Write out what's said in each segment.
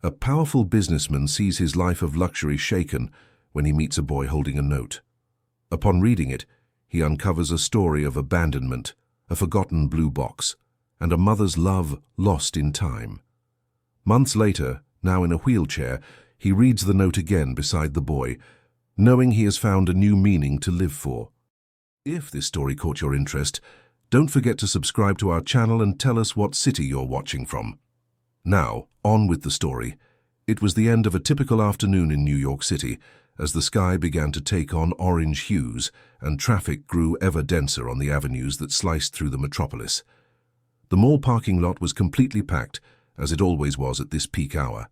A powerful businessman sees his life of luxury shaken when he meets a boy holding a note. Upon reading it, he uncovers a story of abandonment, a forgotten blue box, and a mother's love lost in time. Months later, now in a wheelchair, he reads the note again beside the boy, knowing he has found a new meaning to live for. If this story caught your interest, don't forget to subscribe to our channel and tell us what city you're watching from. Now, on with the story. It was the end of a typical afternoon in New York City, as the sky began to take on orange hues and traffic grew ever denser on the avenues that sliced through the metropolis. The mall parking lot was completely packed, as it always was at this peak hour.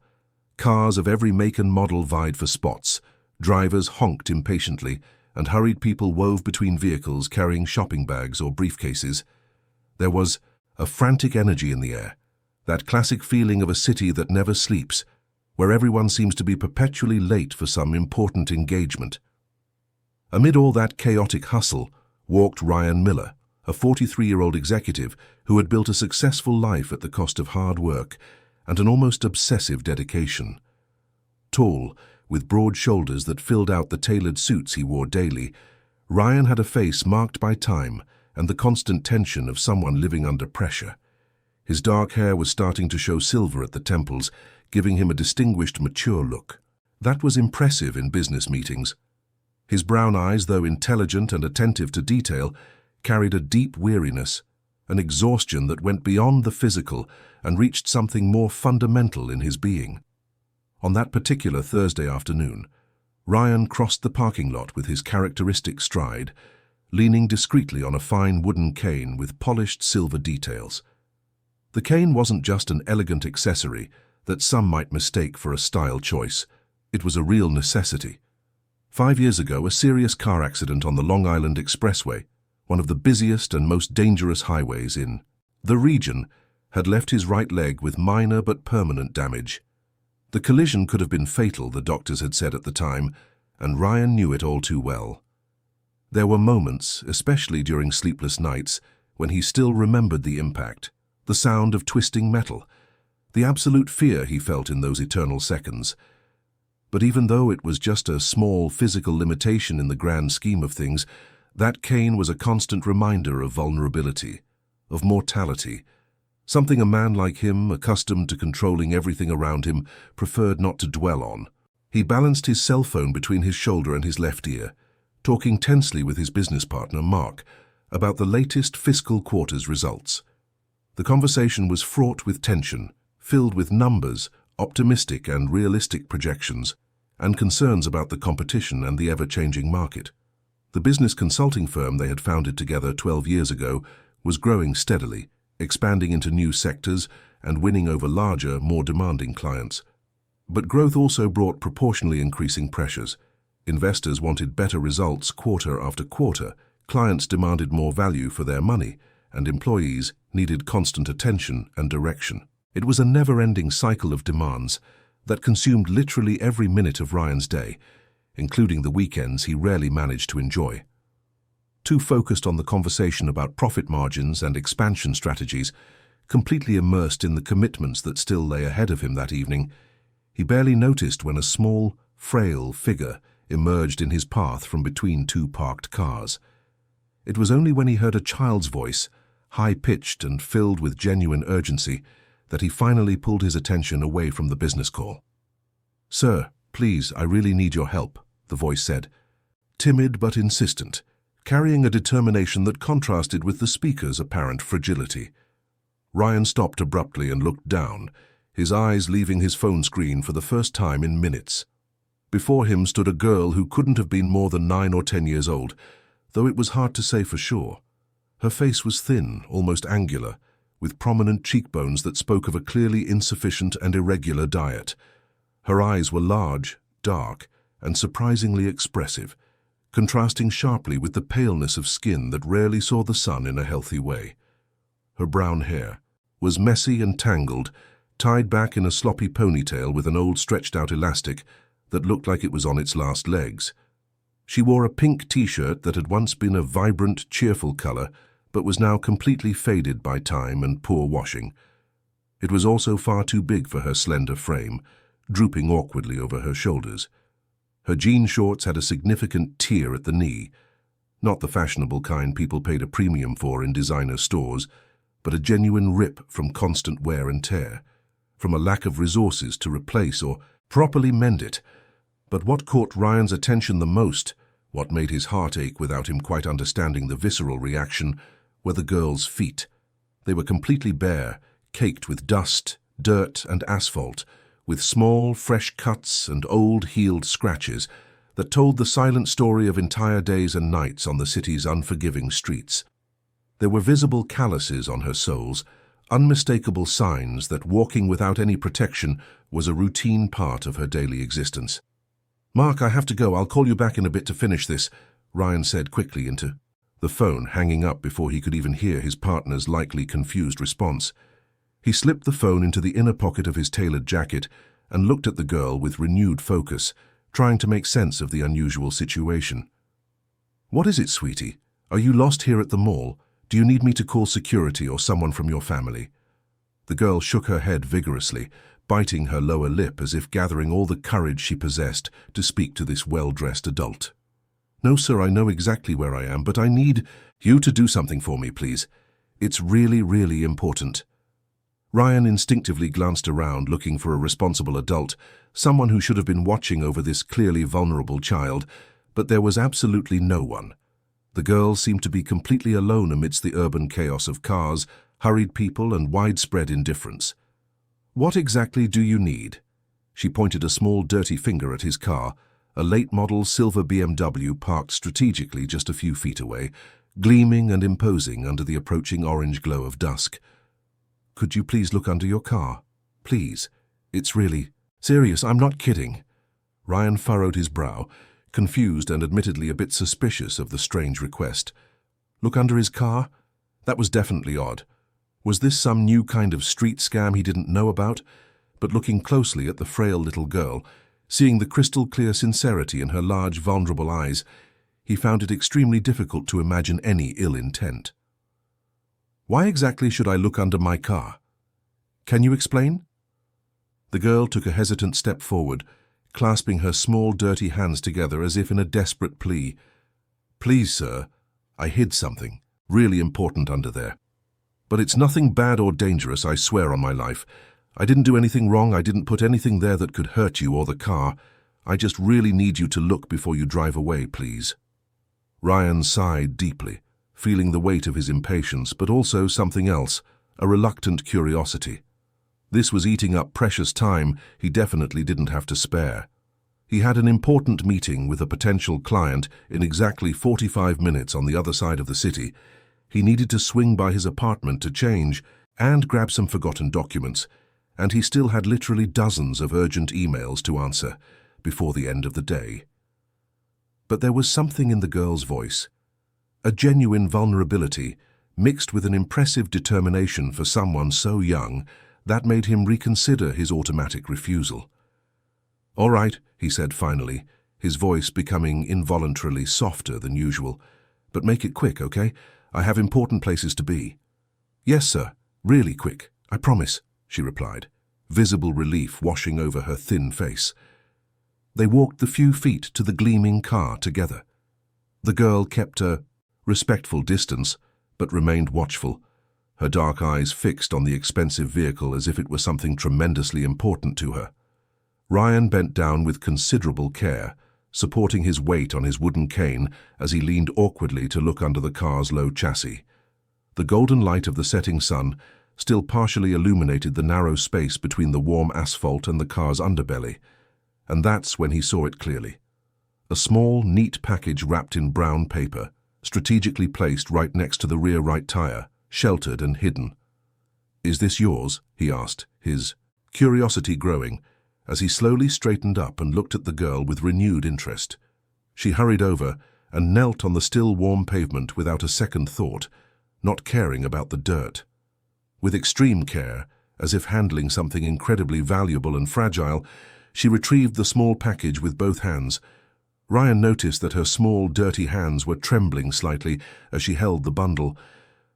Cars of every make and model vied for spots, drivers honked impatiently, and hurried people wove between vehicles carrying shopping bags or briefcases. There was a frantic energy in the air, that classic feeling of a city that never sleeps, where everyone seems to be perpetually late for some important engagement. Amid all that chaotic hustle walked Ryan Miller, a 43-year-old executive who had built a successful life at the cost of hard work and an almost obsessive dedication. Tall, with broad shoulders that filled out the tailored suits he wore daily, Ryan had a face marked by time and the constant tension of someone living under pressure. His dark hair was starting to show silver at the temples, giving him a distinguished, mature look. That was impressive in business meetings. His brown eyes, though intelligent and attentive to detail, carried a deep weariness, an exhaustion that went beyond the physical and reached something more fundamental in his being. On that particular Thursday afternoon, Ryan crossed the parking lot with his characteristic stride, leaning discreetly on a fine wooden cane with polished silver details. The cane wasn't just an elegant accessory that some might mistake for a style choice. It was a real necessity. 5 years ago, a serious car accident on the Long Island Expressway, one of the busiest and most dangerous highways in the region, had left his right leg with minor but permanent damage. The collision could have been fatal, the doctors had said at the time, and Ryan knew it all too well. There were moments, especially during sleepless nights, when he still remembered the impact, the sound of twisting metal, the absolute fear he felt in those eternal seconds. But even though it was just a small physical limitation in the grand scheme of things, that cane was a constant reminder of vulnerability, of mortality, something a man like him, accustomed to controlling everything around him, preferred not to dwell on. He balanced his cell phone between his shoulder and his left ear, talking tensely with his business partner, Mark, about the latest fiscal quarter's results. The conversation was fraught with tension, filled with numbers, optimistic and realistic projections, and concerns about the competition and the ever-changing market. The business consulting firm they had founded together 12 years ago was growing steadily, expanding into new sectors and winning over larger, more demanding clients. But growth also brought proportionally increasing pressures. Investors wanted better results quarter after quarter, clients demanded more value for their money, and employees needed constant attention and direction. It was a never-ending cycle of demands that consumed literally every minute of Ryan's day, including the weekends he rarely managed to enjoy. Too focused on the conversation about profit margins and expansion strategies, completely immersed in the commitments that still lay ahead of him that evening, he barely noticed when a small, frail figure emerged in his path from between two parked cars. It was only when he heard a child's voice, high-pitched and filled with genuine urgency, that he finally pulled his attention away from the business call. "Sir, please, I really need your help," the voice said, timid but insistent, carrying a determination that contrasted with the speaker's apparent fragility. Ryan stopped abruptly and looked down, his eyes leaving his phone screen for the first time in minutes. Before him stood a girl who couldn't have been more than 9 or 10 years old, though it was hard to say for sure. Her face was thin, almost angular, with prominent cheekbones that spoke of a clearly insufficient and irregular diet. Her eyes were large, dark, and surprisingly expressive, contrasting sharply with the paleness of skin that rarely saw the sun in a healthy way. Her brown hair was messy and tangled, tied back in a sloppy ponytail with an old stretched-out elastic that looked like it was on its last legs. She wore a pink t-shirt that had once been a vibrant, cheerful color, but was now completely faded by time and poor washing. It was also far too big for her slender frame, drooping awkwardly over her shoulders. Her jean shorts had a significant tear at the knee, not the fashionable kind people paid a premium for in designer stores, but a genuine rip from constant wear and tear, from a lack of resources to replace or properly mend it. But what caught Ryan's attention the most, what made his heart ache without him quite understanding the visceral reaction, were the girl's feet. They were completely bare, caked with dust, dirt, and asphalt, with small, fresh cuts and old, healed scratches that told the silent story of entire days and nights on the city's unforgiving streets. There were visible calluses on her soles, unmistakable signs that walking without any protection was a routine part of her daily existence. "Mark, I have to go. I'll call you back in a bit to finish this," Ryan said quickly into the phone, hanging up before he could even hear his partner's likely confused response. He slipped the phone into the inner pocket of his tailored jacket and looked at the girl with renewed focus, trying to make sense of the unusual situation. "What is it, sweetie? Are you lost here at the mall? Do you need me to call security or someone from your family?" The girl shook her head vigorously, biting her lower lip as if gathering all the courage she possessed to speak to this well-dressed adult. "No, sir, I know exactly where I am, but I need you to do something for me, please. It's really, really important." Ryan instinctively glanced around, looking for a responsible adult, someone who should have been watching over this clearly vulnerable child, but there was absolutely no one. The girl seemed to be completely alone amidst the urban chaos of cars, hurried people, and widespread indifference. "What exactly do you need?" She pointed a small, dirty finger at his car, a late-model silver BMW parked strategically just a few feet away, gleaming and imposing under the approaching orange glow of dusk. "Could you please look under your car? Please. It's really serious, I'm not kidding." Ryan furrowed his brow, confused and admittedly a bit suspicious of the strange request. Look under his car? That was definitely odd. Was this some new kind of street scam he didn't know about? But looking closely at the frail little girl, seeing the crystal-clear sincerity in her large, vulnerable eyes, he found it extremely difficult to imagine any ill intent. "Why exactly should I look under my car? Can you explain?" The girl took a hesitant step forward, clasping her small, dirty hands together as if in a desperate plea. "Please, sir, I hid something really important under there. But it's nothing bad or dangerous, I swear on my life. I didn't do anything wrong, I didn't put anything there that could hurt you or the car. I just really need you to look before you drive away, please." Ryan sighed deeply, feeling the weight of his impatience, but also something else, a reluctant curiosity. This was eating up precious time he definitely didn't have to spare. He had an important meeting with a potential client in exactly 45 minutes on the other side of the city. He needed to swing by his apartment to change and grab some forgotten documents, and he still had literally dozens of urgent emails to answer before the end of the day. But there was something in the girl's voice, a genuine vulnerability mixed with an impressive determination for someone so young that made him reconsider his automatic refusal. "All right," he said finally, his voice becoming involuntarily softer than usual. "But make it quick, okay? I have important places to be." "Yes, sir. Really quick. I promise," she replied, visible relief washing over her thin face. They walked the few feet to the gleaming car together. The girl kept a respectful distance, but remained watchful, her dark eyes fixed on the expensive vehicle as if it were something tremendously important to her. Ryan bent down with considerable care, supporting his weight on his wooden cane as he leaned awkwardly to look under the car's low chassis. The golden light of the setting sun still partially illuminated the narrow space between the warm asphalt and the car's underbelly, and that's when he saw it clearly. A small, neat package wrapped in brown paper, strategically placed right next to the rear right tire, sheltered and hidden. "Is this yours?" he asked, his curiosity growing, as he slowly straightened up and looked at the girl with renewed interest. She hurried over and knelt on the still warm pavement without a second thought, not caring about the dirt. With extreme care, as if handling something incredibly valuable and fragile, she retrieved the small package with both hands. Ryan noticed that her small, dirty hands were trembling slightly as she held the bundle.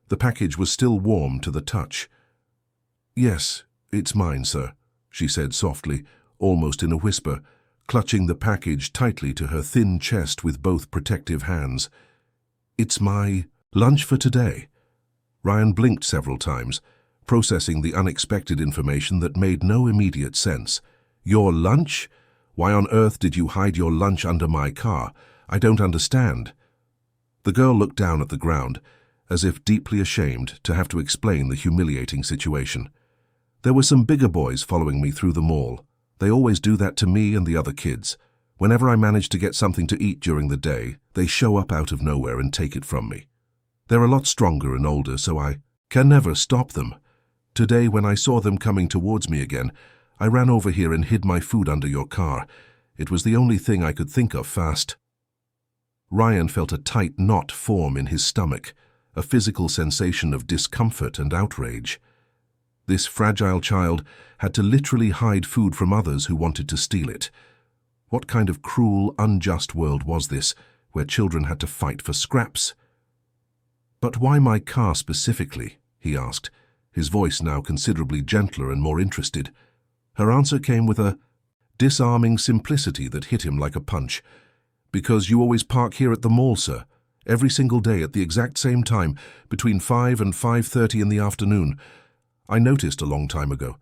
The package was still warm to the touch. "Yes, "It's mine, sir," she said softly, almost in a whisper, clutching the package tightly to her thin chest with both protective hands. "It's my lunch for today." Ryan blinked several times, processing the unexpected information that made no immediate sense. "Your lunch? Why on earth did you hide your lunch under my car? I don't understand." The girl looked down at the ground, as if deeply ashamed to have to explain the humiliating situation. "There were some bigger boys following me through the mall. They always do that to me and the other kids. Whenever I manage to get something to eat during the day, they show up out of nowhere and take it from me. They're a lot stronger and older, so I can never stop them. Today, when I saw them coming towards me again, I ran over here and hid my food under your car. It was the only thing I could think of fast." Ryan felt a tight knot form in his stomach, a physical sensation of discomfort and outrage. This fragile child had to literally hide food from others who wanted to steal it. What kind of cruel, unjust world was this, where children had to fight for scraps? "But why my car specifically?" he asked, his voice now considerably gentler and more interested. Her answer came with a disarming simplicity that hit him like a punch. "Because you always park here at the mall, sir. Every single day at the exact same time, between 5 and 5:30 in the afternoon. I noticed a long time ago.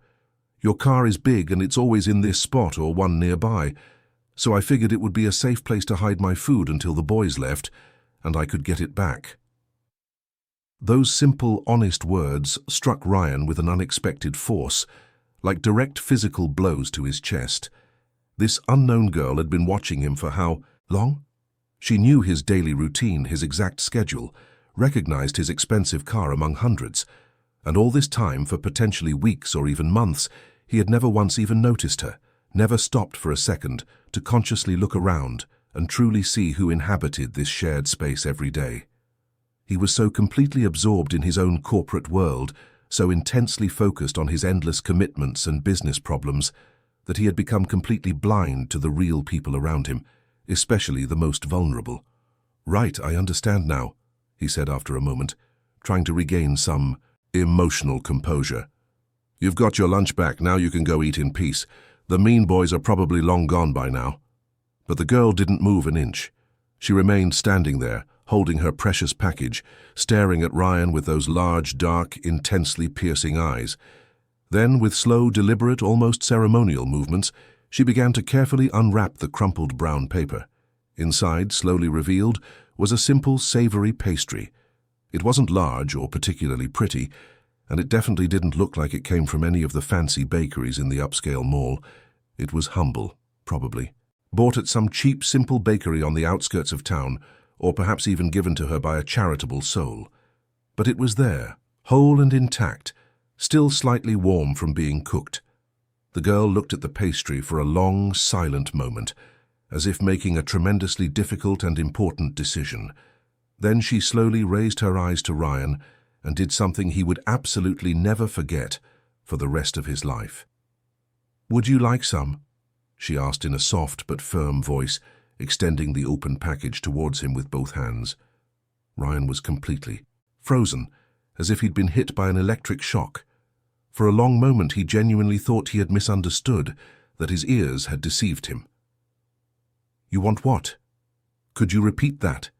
Your car is big and it's always in this spot or one nearby, so I figured it would be a safe place to hide my food until the boys left, and I could get it back." Those simple, honest words struck Ryan with an unexpected force, like direct physical blows to his chest. This unknown girl had been watching him for how long? She knew his daily routine, his exact schedule, recognized his expensive car among hundreds, and all this time, for potentially weeks or even months, he had never once even noticed her, never stopped for a second to consciously look around and truly see who inhabited this shared space every day. He was so completely absorbed in his own corporate world, so intensely focused on his endless commitments and business problems, that he had become completely blind to the real people around him, especially the most vulnerable. "Right, I understand now," he said after a moment, trying to regain some emotional composure. "You've got your lunch back, now you can go eat in peace. The mean boys are probably long gone by now." But the girl didn't move an inch. She remained standing there, holding her precious package, staring at Ryan with those large, dark, intensely piercing eyes. Then, with slow, deliberate, almost ceremonial movements, she began to carefully unwrap the crumpled brown paper. Inside, slowly revealed, was a simple, savory pastry. It wasn't large or particularly pretty, and it definitely didn't look like it came from any of the fancy bakeries in the upscale mall. It was humble, probably. Bought at some cheap, simple bakery on the outskirts of town, or perhaps even given to her by a charitable soul. But it was there, whole and intact, still slightly warm from being cooked. The girl looked at the pastry for a long, silent moment, as if making a tremendously difficult and important decision. Then she slowly raised her eyes to Ryan and did something he would absolutely never forget for the rest of his life. "Would you like some?" she asked in a soft but firm voice, extending the open package towards him with both hands. Ryan was completely frozen, as if he'd been hit by an electric shock. For a long moment he genuinely thought he had misunderstood, that his ears had deceived him. "You want what? Could you repeat that?"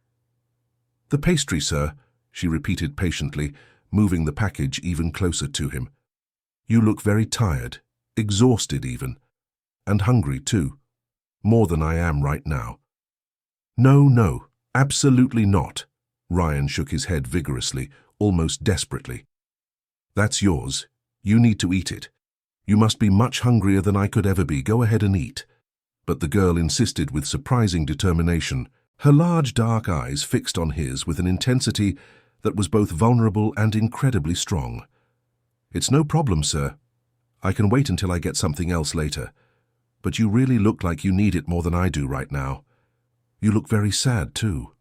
"The pastry, sir," she repeated patiently, moving the package even closer to him. "You look very tired, exhausted even, and hungry too. More than I am right now." No, absolutely not." Ryan shook his head vigorously, almost desperately. "That's yours. You need to eat it. You must be much hungrier than I could ever be. Go ahead and eat." But the girl insisted with surprising determination, her large dark eyes fixed on his with an intensity that was both vulnerable and incredibly strong. "It's no problem, sir. I can wait until I get something else later. But you really look like you need it more than I do right now. You look very sad, too."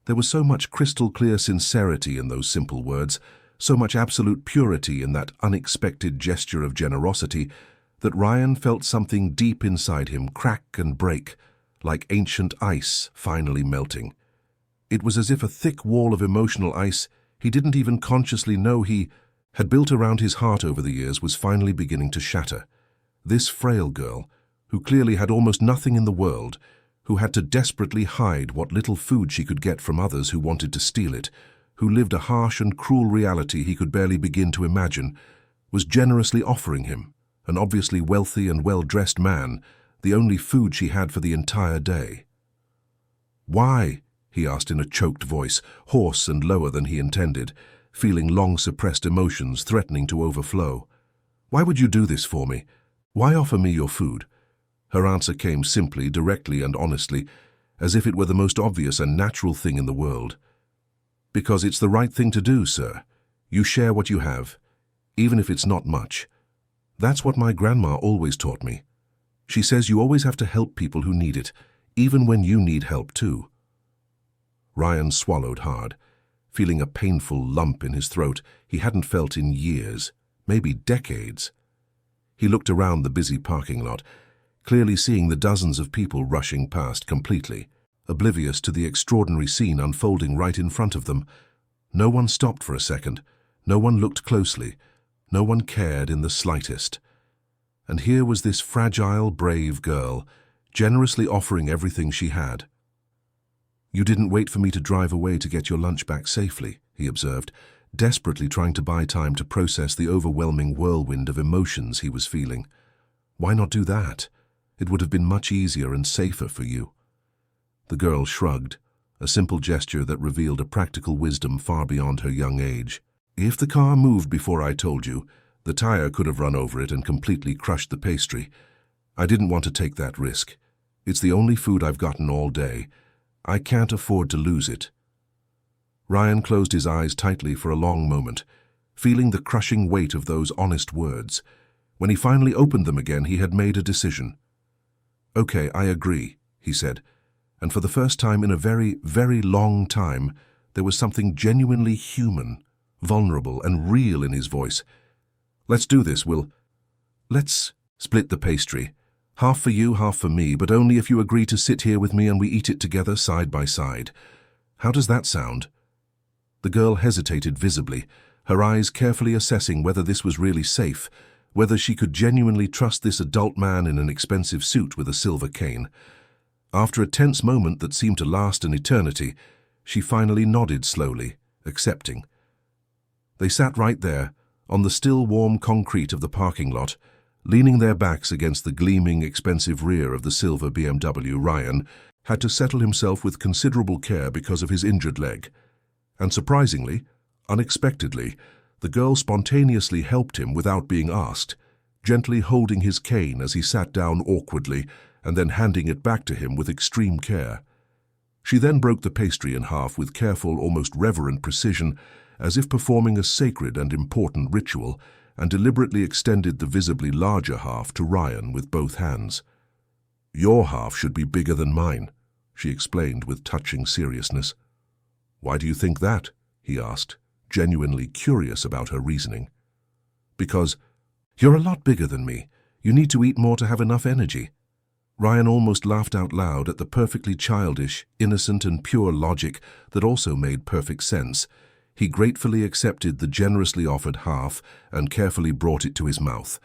There was so much crystal-clear sincerity in those simple words, so much absolute purity in that unexpected gesture of generosity, that Ryan felt something deep inside him crack and break, like ancient ice finally melting. It was as if a thick wall of emotional ice he didn't even consciously know he had built around his heart over the years was finally beginning to shatter. This frail girl, who clearly had almost nothing in the world, who had to desperately hide what little food she could get from others who wanted to steal it, who lived a harsh and cruel reality he could barely begin to imagine, was generously offering him, an obviously wealthy and well-dressed man, the only food she had for the entire day. "Why?" he asked in a choked voice, hoarse and lower than he intended, feeling long-suppressed emotions threatening to overflow. "Why would you do this for me? Why offer me your food?" Her answer came simply, directly and honestly, as if it were the most obvious and natural thing in the world. "Because it's the right thing to do, sir. You share what you have, even if it's not much. That's what my grandma always taught me. She says you always have to help people who need it, even when you need help too." Ryan swallowed hard, feeling a painful lump in his throat he hadn't felt in years, maybe decades. He looked around the busy parking lot, clearly seeing the dozens of people rushing past completely, oblivious to the extraordinary scene unfolding right in front of them. No one stopped for a second, no one looked closely, no one cared in the slightest. And here was this fragile, brave girl, generously offering everything she had. "You didn't wait for me to drive away to get your lunch back safely," he observed, desperately trying to buy time to process the overwhelming whirlwind of emotions he was feeling. "Why not do that? It would have been much easier and safer for you." The girl shrugged, a simple gesture that revealed a practical wisdom far beyond her young age. "If the car moved before I told you, the tire could have run over it and completely crushed the pastry. I didn't want to take that risk. It's the only food I've gotten all day. I can't afford to lose it." Ryan closed his eyes tightly for a long moment, feeling the crushing weight of those honest words. When he finally opened them again, he had made a decision. "Okay, I agree," he said, and for the first time in a very, very long time, there was something genuinely human, vulnerable and real in his voice. "Let's do this, Let's split the pastry. Half for you, half for me, but only if you agree to sit here with me and we eat it together side by side. How does that sound?" The girl hesitated visibly, her eyes carefully assessing whether this was really safe, whether she could genuinely trust this adult man in an expensive suit with a silver cane. After a tense moment that seemed to last an eternity, she finally nodded slowly, accepting. They sat right there, on the still warm concrete of the parking lot, leaning their backs against the gleaming, expensive rear of the silver BMW. Ryan had to settle himself with considerable care because of his injured leg. And surprisingly, unexpectedly, the girl spontaneously helped him without being asked, gently holding his cane as he sat down awkwardly and then handing it back to him with extreme care. She then broke the pastry in half with careful, almost reverent precision, as if performing a sacred and important ritual, and deliberately extended the visibly larger half to Ryan with both hands. "Your half should be bigger than mine," she explained with touching seriousness. "Why do you think that?" he asked, genuinely curious about her reasoning. "Because you're a lot bigger than me. You need to eat more to have enough energy." Ryan almost laughed out loud at the perfectly childish, innocent and pure logic that also made perfect sense. He gratefully accepted the generously offered half and carefully brought it to his mouth.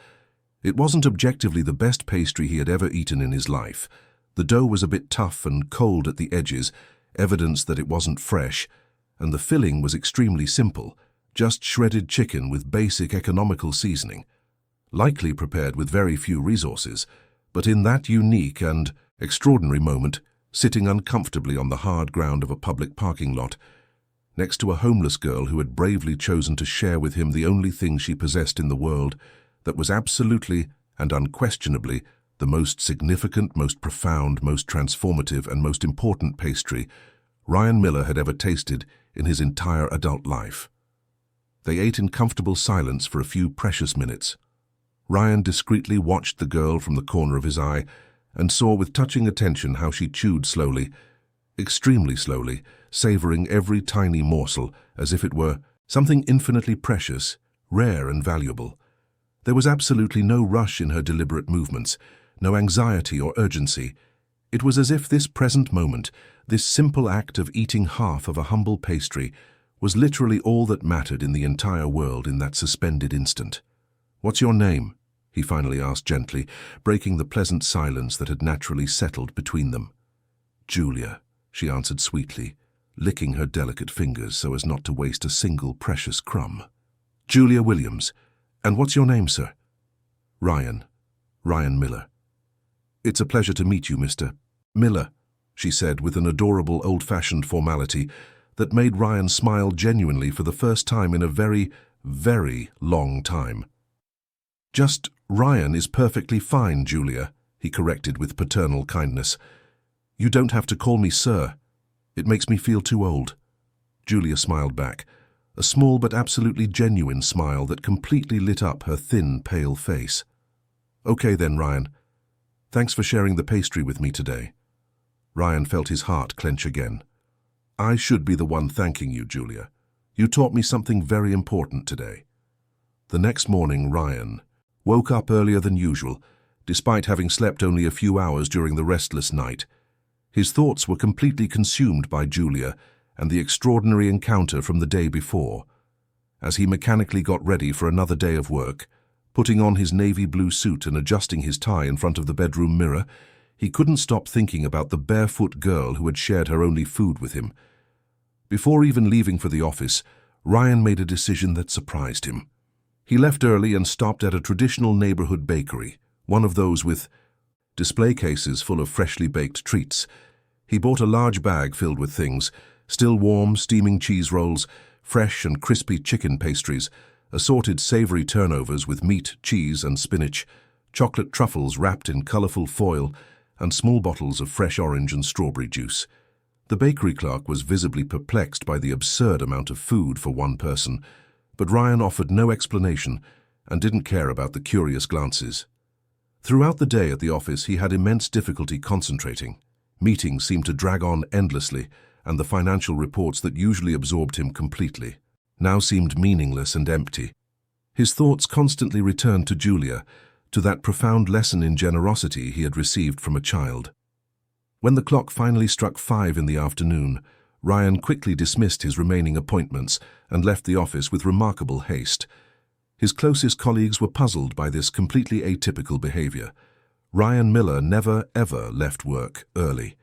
It wasn't objectively the best pastry he had ever eaten in his life. The dough was a bit tough and cold at the edges, evidence that it wasn't fresh, and the filling was extremely simple, just shredded chicken with basic economical seasoning. Likely prepared with very few resources, but in that unique and extraordinary moment, sitting uncomfortably on the hard ground of a public parking lot, next to a homeless girl who had bravely chosen to share with him the only thing she possessed in the world, that was absolutely and unquestionably the most significant, most profound, most transformative, and most important pastry Ryan Miller had ever tasted in his entire adult life. They ate in comfortable silence for a few precious minutes. Ryan discreetly watched the girl from the corner of his eye and saw with touching attention how she chewed slowly, extremely slowly, savoring every tiny morsel as if it were something infinitely precious, rare and valuable. There was absolutely no rush in her deliberate movements, no anxiety or urgency. It was as if this present moment, this simple act of eating half of a humble pastry, was literally all that mattered in the entire world in that suspended instant. "What's your name?" he finally asked gently, breaking the pleasant silence that had naturally settled between them. "Julia," she answered sweetly, licking her delicate fingers so as not to waste a single precious crumb. "Julia Williams. And what's your name, sir?" "Ryan. Ryan Miller." "It's a pleasure to meet you, Mr. Miller," she said with an adorable old-fashioned formality that made Ryan smile genuinely for the first time in a very, very long time. "Just Ryan is perfectly fine, Julia," he corrected with paternal kindness. "You don't have to call me sir. It makes me feel too old." Julia smiled back, a small but absolutely genuine smile that completely lit up her thin, pale face. "Okay then, Ryan. Thanks for sharing the pastry with me today." Ryan felt his heart clench again. "I should be the one thanking you, Julia. You taught me something very important today." The next morning, Ryan woke up earlier than usual, despite having slept only a few hours during the restless night. His thoughts were completely consumed by Julia and the extraordinary encounter from the day before. As he mechanically got ready for another day of work, putting on his navy blue suit and adjusting his tie in front of the bedroom mirror, he couldn't stop thinking about the barefoot girl who had shared her only food with him. Before even leaving for the office, Ryan made a decision that surprised him. He left early and stopped at a traditional neighborhood bakery, one of those with display cases full of freshly baked treats. He bought a large bag filled with things, still warm, steaming cheese rolls, fresh and crispy chicken pastries, assorted savory turnovers with meat, cheese, and spinach, chocolate truffles wrapped in colorful foil, and small bottles of fresh orange and strawberry juice. The bakery clerk was visibly perplexed by the absurd amount of food for one person, but Ryan offered no explanation and didn't care about the curious glances. Throughout the day at the office, he had immense difficulty concentrating. Meetings seemed to drag on endlessly, and the financial reports that usually absorbed him completely now seemed meaningless and empty. His thoughts constantly returned to Julia, to that profound lesson in generosity he had received from a child. When the clock finally struck 5 in the afternoon, Ryan quickly dismissed his remaining appointments and left the office with remarkable haste. His closest colleagues were puzzled by this completely atypical behavior. Ryan Miller never, ever left work early.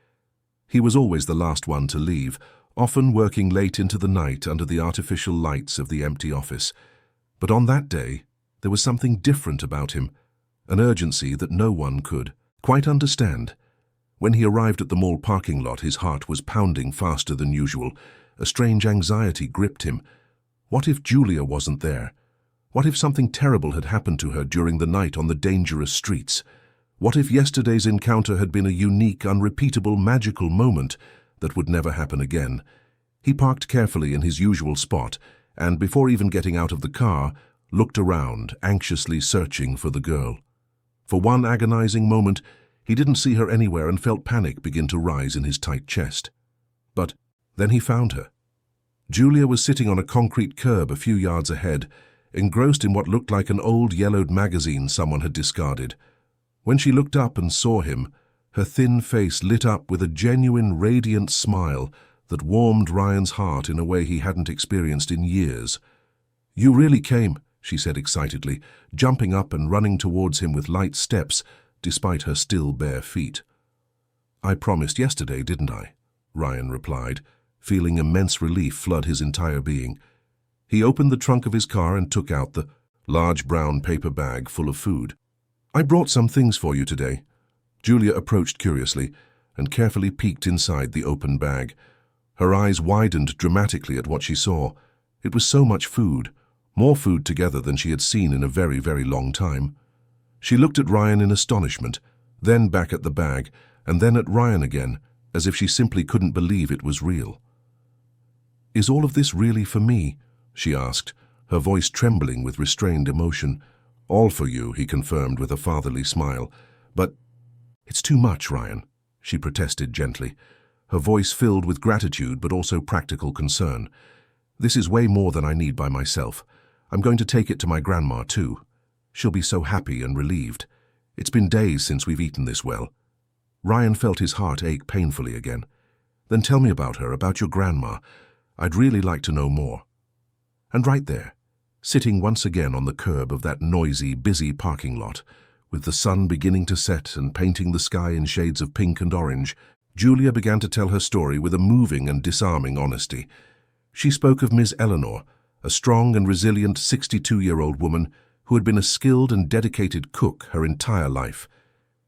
He was always the last one to leave, often working late into the night under the artificial lights of the empty office. But on that day, there was something different about him, an urgency that no one could quite understand. When he arrived at the mall parking lot, his heart was pounding faster than usual. A strange anxiety gripped him. What if Julia wasn't there? What if something terrible had happened to her during the night on the dangerous streets? What if yesterday's encounter had been a unique, unrepeatable, magical moment that would never happen again? He parked carefully in his usual spot and, before even getting out of the car, looked around, anxiously searching for the girl. For one agonizing moment, he didn't see her anywhere and felt panic begin to rise in his tight chest. But then he found her. Julia was sitting on a concrete curb a few yards ahead, engrossed in what looked like an old yellowed magazine someone had discarded. When she looked up and saw him, her thin face lit up with a genuine, radiant smile that warmed Ryan's heart in a way he hadn't experienced in years. "You really came," she said excitedly, jumping up and running towards him with light steps, despite her still bare feet. "I promised yesterday, didn't I?" Ryan replied, feeling immense relief flood his entire being. He opened the trunk of his car and took out the large brown paper bag full of food. "I brought some things for you today." Julia approached curiously and carefully peeked inside the open bag. Her eyes widened dramatically at what she saw. It was so much food, more food together than she had seen in a very, very long time. She looked at Ryan in astonishment, then back at the bag, and then at Ryan again, as if she simply couldn't believe it was real. "Is all of this really for me?" she asked, her voice trembling with restrained emotion. "All for you," he confirmed with a fatherly smile. "But it's too much, Ryan," she protested gently, her voice filled with gratitude but also practical concern. "This is way more than I need by myself. I'm going to take it to my grandma, too. She'll be so happy and relieved. It's been days since we've eaten this well." Ryan felt his heart ache painfully again. "Then tell me about her, about your grandma. I'd really like to know more. And right there, sitting once again on the curb of that noisy, busy parking lot, with the sun beginning to set and painting the sky in shades of pink and orange, Julia began to tell her story with a moving and disarming honesty. She spoke of Miss Eleanor, a strong and resilient 62-year-old woman who had been a skilled and dedicated cook her entire life.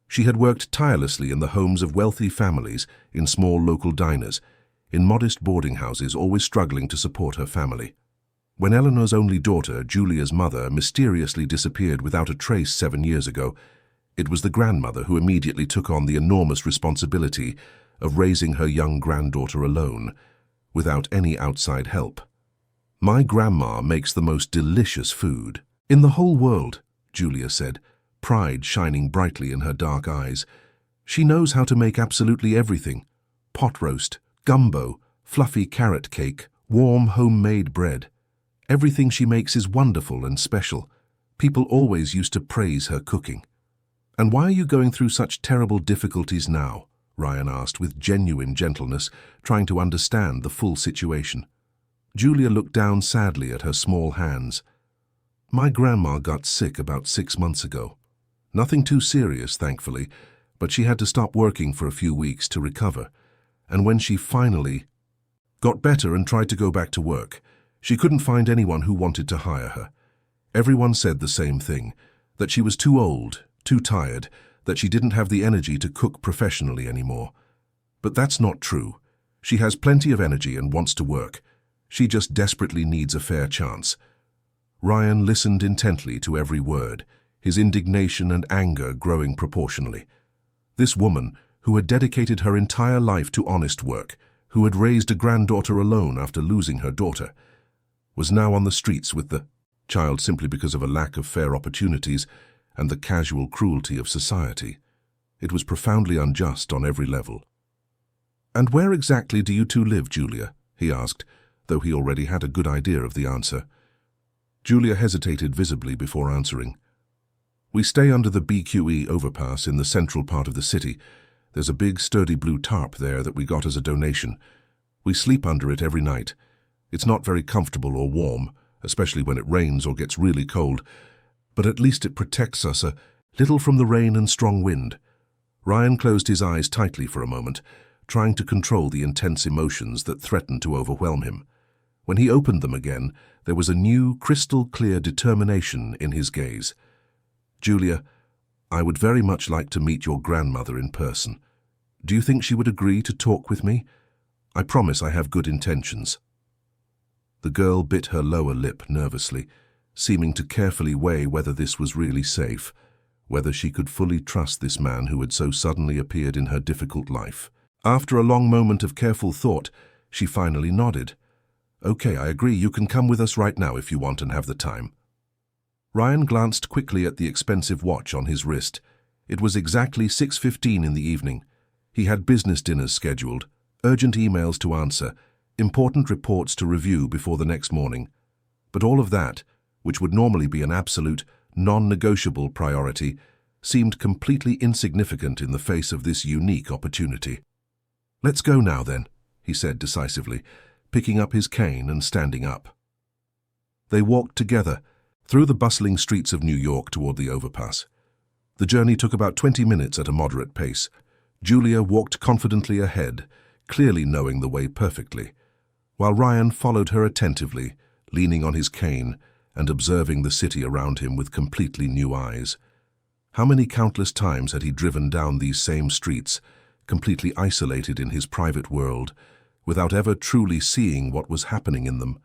She had worked tirelessly in the homes of wealthy families, in small local diners, in modest boarding houses, always struggling to support her family. When Eleanor's only daughter, Julia's mother, mysteriously disappeared without a trace 7 years ago, it was the grandmother who immediately took on the enormous responsibility of raising her young granddaughter alone, without any outside help. "My grandma makes the most delicious food in the whole world," Julia said, pride shining brightly in her dark eyes. "She knows how to make absolutely everything: pot roast, gumbo, fluffy carrot cake, warm homemade bread. Everything she makes is wonderful and special. People always used to praise her cooking." "And why are you going through such terrible difficulties now?" Ryan asked with genuine gentleness, trying to understand the full situation. Julia looked down sadly at her small hands. "My grandma got sick about 6 months ago. Nothing too serious, thankfully, but she had to stop working for a few weeks to recover. And when she finally got better and tried to go back to work, she couldn't find anyone who wanted to hire her. Everyone said the same thing, that she was too old, too tired, that she didn't have the energy to cook professionally anymore. But that's not true. She has plenty of energy and wants to work. She just desperately needs a fair chance." Ryan listened intently to every word, his indignation and anger growing proportionally. This woman, who had dedicated her entire life to honest work, who had raised a granddaughter alone after losing her daughter, was now on the streets with the child simply because of a lack of fair opportunities and the casual cruelty of society. It was profoundly unjust on every level. "And where exactly do you two live, Julia?" he asked, though he already had a good idea of the answer. Julia hesitated visibly before answering. "We stay under the BQE overpass in the central part of the city. There's a big, sturdy blue tarp there that we got as a donation. We sleep under it every night. It's not very comfortable or warm, especially when it rains or gets really cold, but at least it protects us a little from the rain and strong wind." Ryan closed his eyes tightly for a moment, trying to control the intense emotions that threatened to overwhelm him. When he opened them again, there was a new, crystal-clear determination in his gaze. "Julia, I would very much like to meet your grandmother in person. Do you think she would agree to talk with me? I promise I have good intentions." The girl bit her lower lip nervously, seeming to carefully weigh whether this was really safe, whether she could fully trust this man who had so suddenly appeared in her difficult life. After a long moment of careful thought, she finally nodded. "Okay, I agree. You can come with us right now if you want and have the time." Ryan glanced quickly at the expensive watch on his wrist. It was exactly 6:15 in the evening. He had business dinners scheduled, urgent emails to answer, important reports to review before the next morning. But all of that, which would normally be an absolute, non-negotiable priority, seemed completely insignificant in the face of this unique opportunity. "Let's go now, then," he said decisively, picking up his cane and standing up. They walked together through the bustling streets of New York toward the overpass. The journey took about 20 minutes at a moderate pace. Julia walked confidently ahead, clearly knowing the way perfectly, while Ryan followed her attentively, leaning on his cane and observing the city around him with completely new eyes. How many countless times had he driven down these same streets, completely isolated in his private world, without ever truly seeing what was happening in them?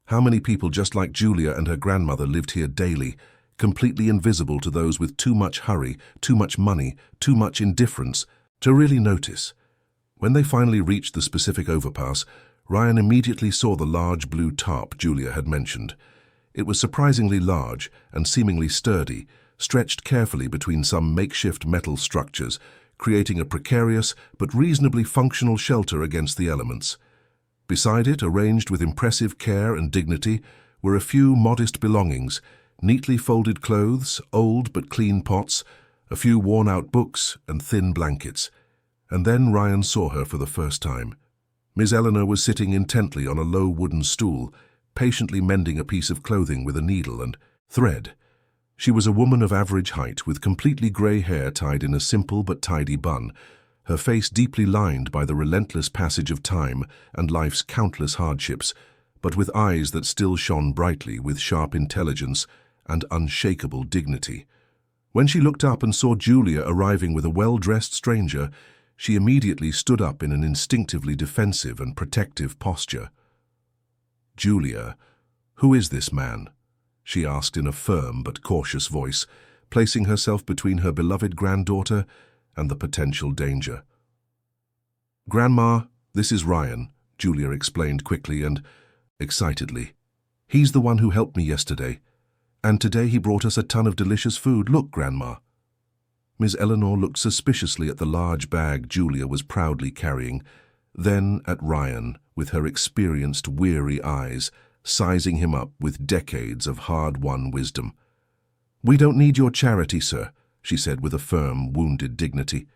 How many people just like Julia and her grandmother lived here daily, completely invisible to those with too much hurry, too much money, too much indifference to really notice? When they finally reached the specific overpass, Ryan immediately saw the large blue tarp Julia had mentioned. It was surprisingly large and seemingly sturdy, stretched carefully between some makeshift metal structures, creating a precarious but reasonably functional shelter against the elements. Beside it, arranged with impressive care and dignity, were a few modest belongings: neatly folded clothes, old but clean pots, a few worn-out books, and thin blankets. And then Ryan saw her for the first time. Miss Eleanor was sitting intently on a low wooden stool, patiently mending a piece of clothing with a needle and thread. She was a woman of average height with completely grey hair tied in a simple but tidy bun, her face deeply lined by the relentless passage of time and life's countless hardships, but with eyes that still shone brightly with sharp intelligence and unshakable dignity. When she looked up and saw Julia arriving with a well-dressed stranger, she immediately stood up in an instinctively defensive and protective posture. "Julia, who is this man?" she asked in a firm but cautious voice, placing herself between her beloved granddaughter and the potential danger. "Grandma, this is Ryan," Julia explained quickly and excitedly. "He's the one who helped me yesterday, and today he brought us a ton of delicious food. Look, Grandma." Miss Eleanor looked suspiciously at the large bag Julia was proudly carrying, then at Ryan with her experienced, weary eyes, sizing him up with decades of hard-won wisdom. "We don't need your charity, sir," she said with a firm, wounded dignity.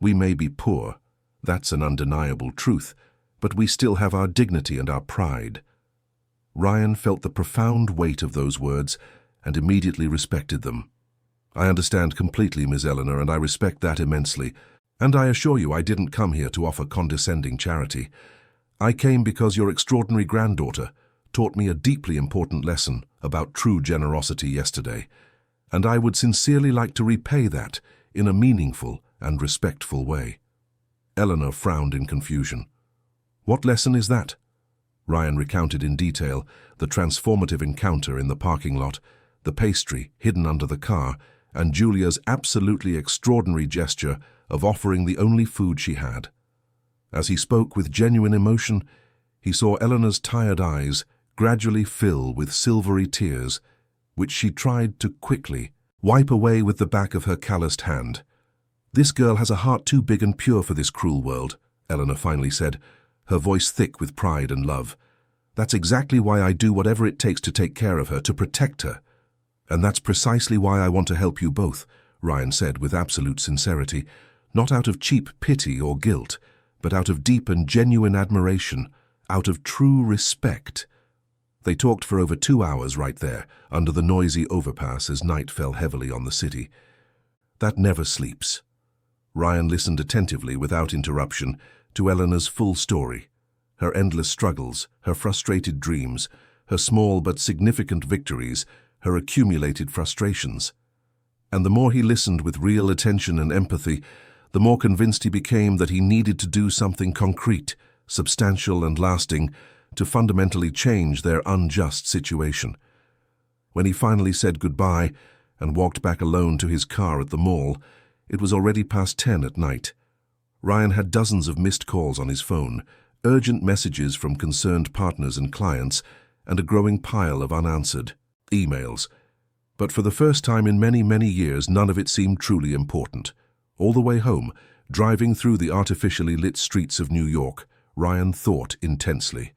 "We may be poor, that's an undeniable truth, but we still have our dignity and our pride." Ryan felt the profound weight of those words and immediately respected them. "I understand completely, Miss Eleanor, and I respect that immensely. And I assure you I didn't come here to offer condescending charity. I came because your extraordinary granddaughter taught me a deeply important lesson about true generosity yesterday, and I would sincerely like to repay that in a meaningful and respectful way." Eleanor frowned in confusion. "What lesson is that?" Ryan recounted in detail the transformative encounter in the parking lot, the pastry hidden under the car, and Julia's absolutely extraordinary gesture of offering the only food she had. As he spoke with genuine emotion, he saw Eleanor's tired eyes gradually fill with silvery tears, which she tried to quickly wipe away with the back of her calloused hand. "This girl has a heart too big and pure for this cruel world," Eleanor finally said, her voice thick with pride and love. "That's exactly why I do whatever it takes to take care of her, to protect her. And that's precisely why I want to help you both," Ryan said with absolute sincerity, not out of cheap pity or guilt, but out of deep and genuine admiration, out of true respect. They talked for over 2 hours right there, under the noisy overpass as night fell heavily on the city. That never sleeps. Ryan listened attentively without interruption to Eleanor's full story, her endless struggles, her frustrated dreams, her small but significant victories, her accumulated frustrations. And the more he listened with real attention and empathy, the more convinced he became that he needed to do something concrete, substantial and lasting, to fundamentally change their unjust situation. When he finally said goodbye and walked back alone to his car at the mall, it was already past 10 at night. Ryan had dozens of missed calls on his phone, urgent messages from concerned partners and clients, and a growing pile of unanswered emails. But for the first time in many, many years, none of it seemed truly important. All the way home, driving through the artificially lit streets of New York, Ryan thought intensely.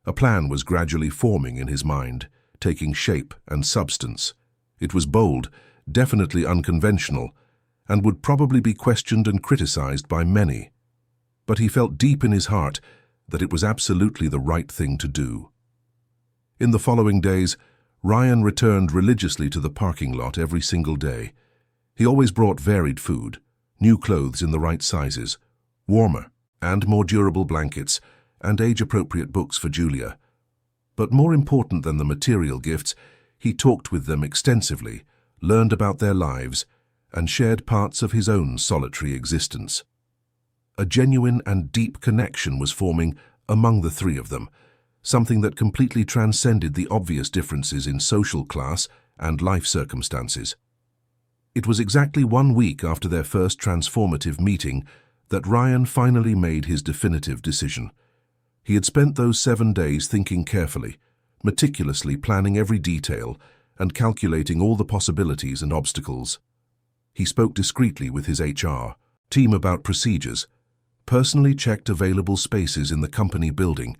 A plan was gradually forming in his mind, taking shape and substance. It was bold, definitely unconventional, and would probably be questioned and criticized by many. But he felt deep in his heart that it was absolutely the right thing to do. In the following days, Ryan returned religiously to the parking lot every single day. He always brought varied food, new clothes in the right sizes, warmer and more durable blankets, and age-appropriate books for Julia. But more important than the material gifts, he talked with them extensively, learned about their lives, and shared parts of his own solitary existence. A genuine and deep connection was forming among the three of them, something that completely transcended the obvious differences in social class and life circumstances. It was exactly 1 week after their first transformative meeting that Ryan finally made his definitive decision. He had spent those 7 days thinking carefully, meticulously planning every detail and calculating all the possibilities and obstacles. He spoke discreetly with his HR team about procedures, personally checked available spaces in the company building,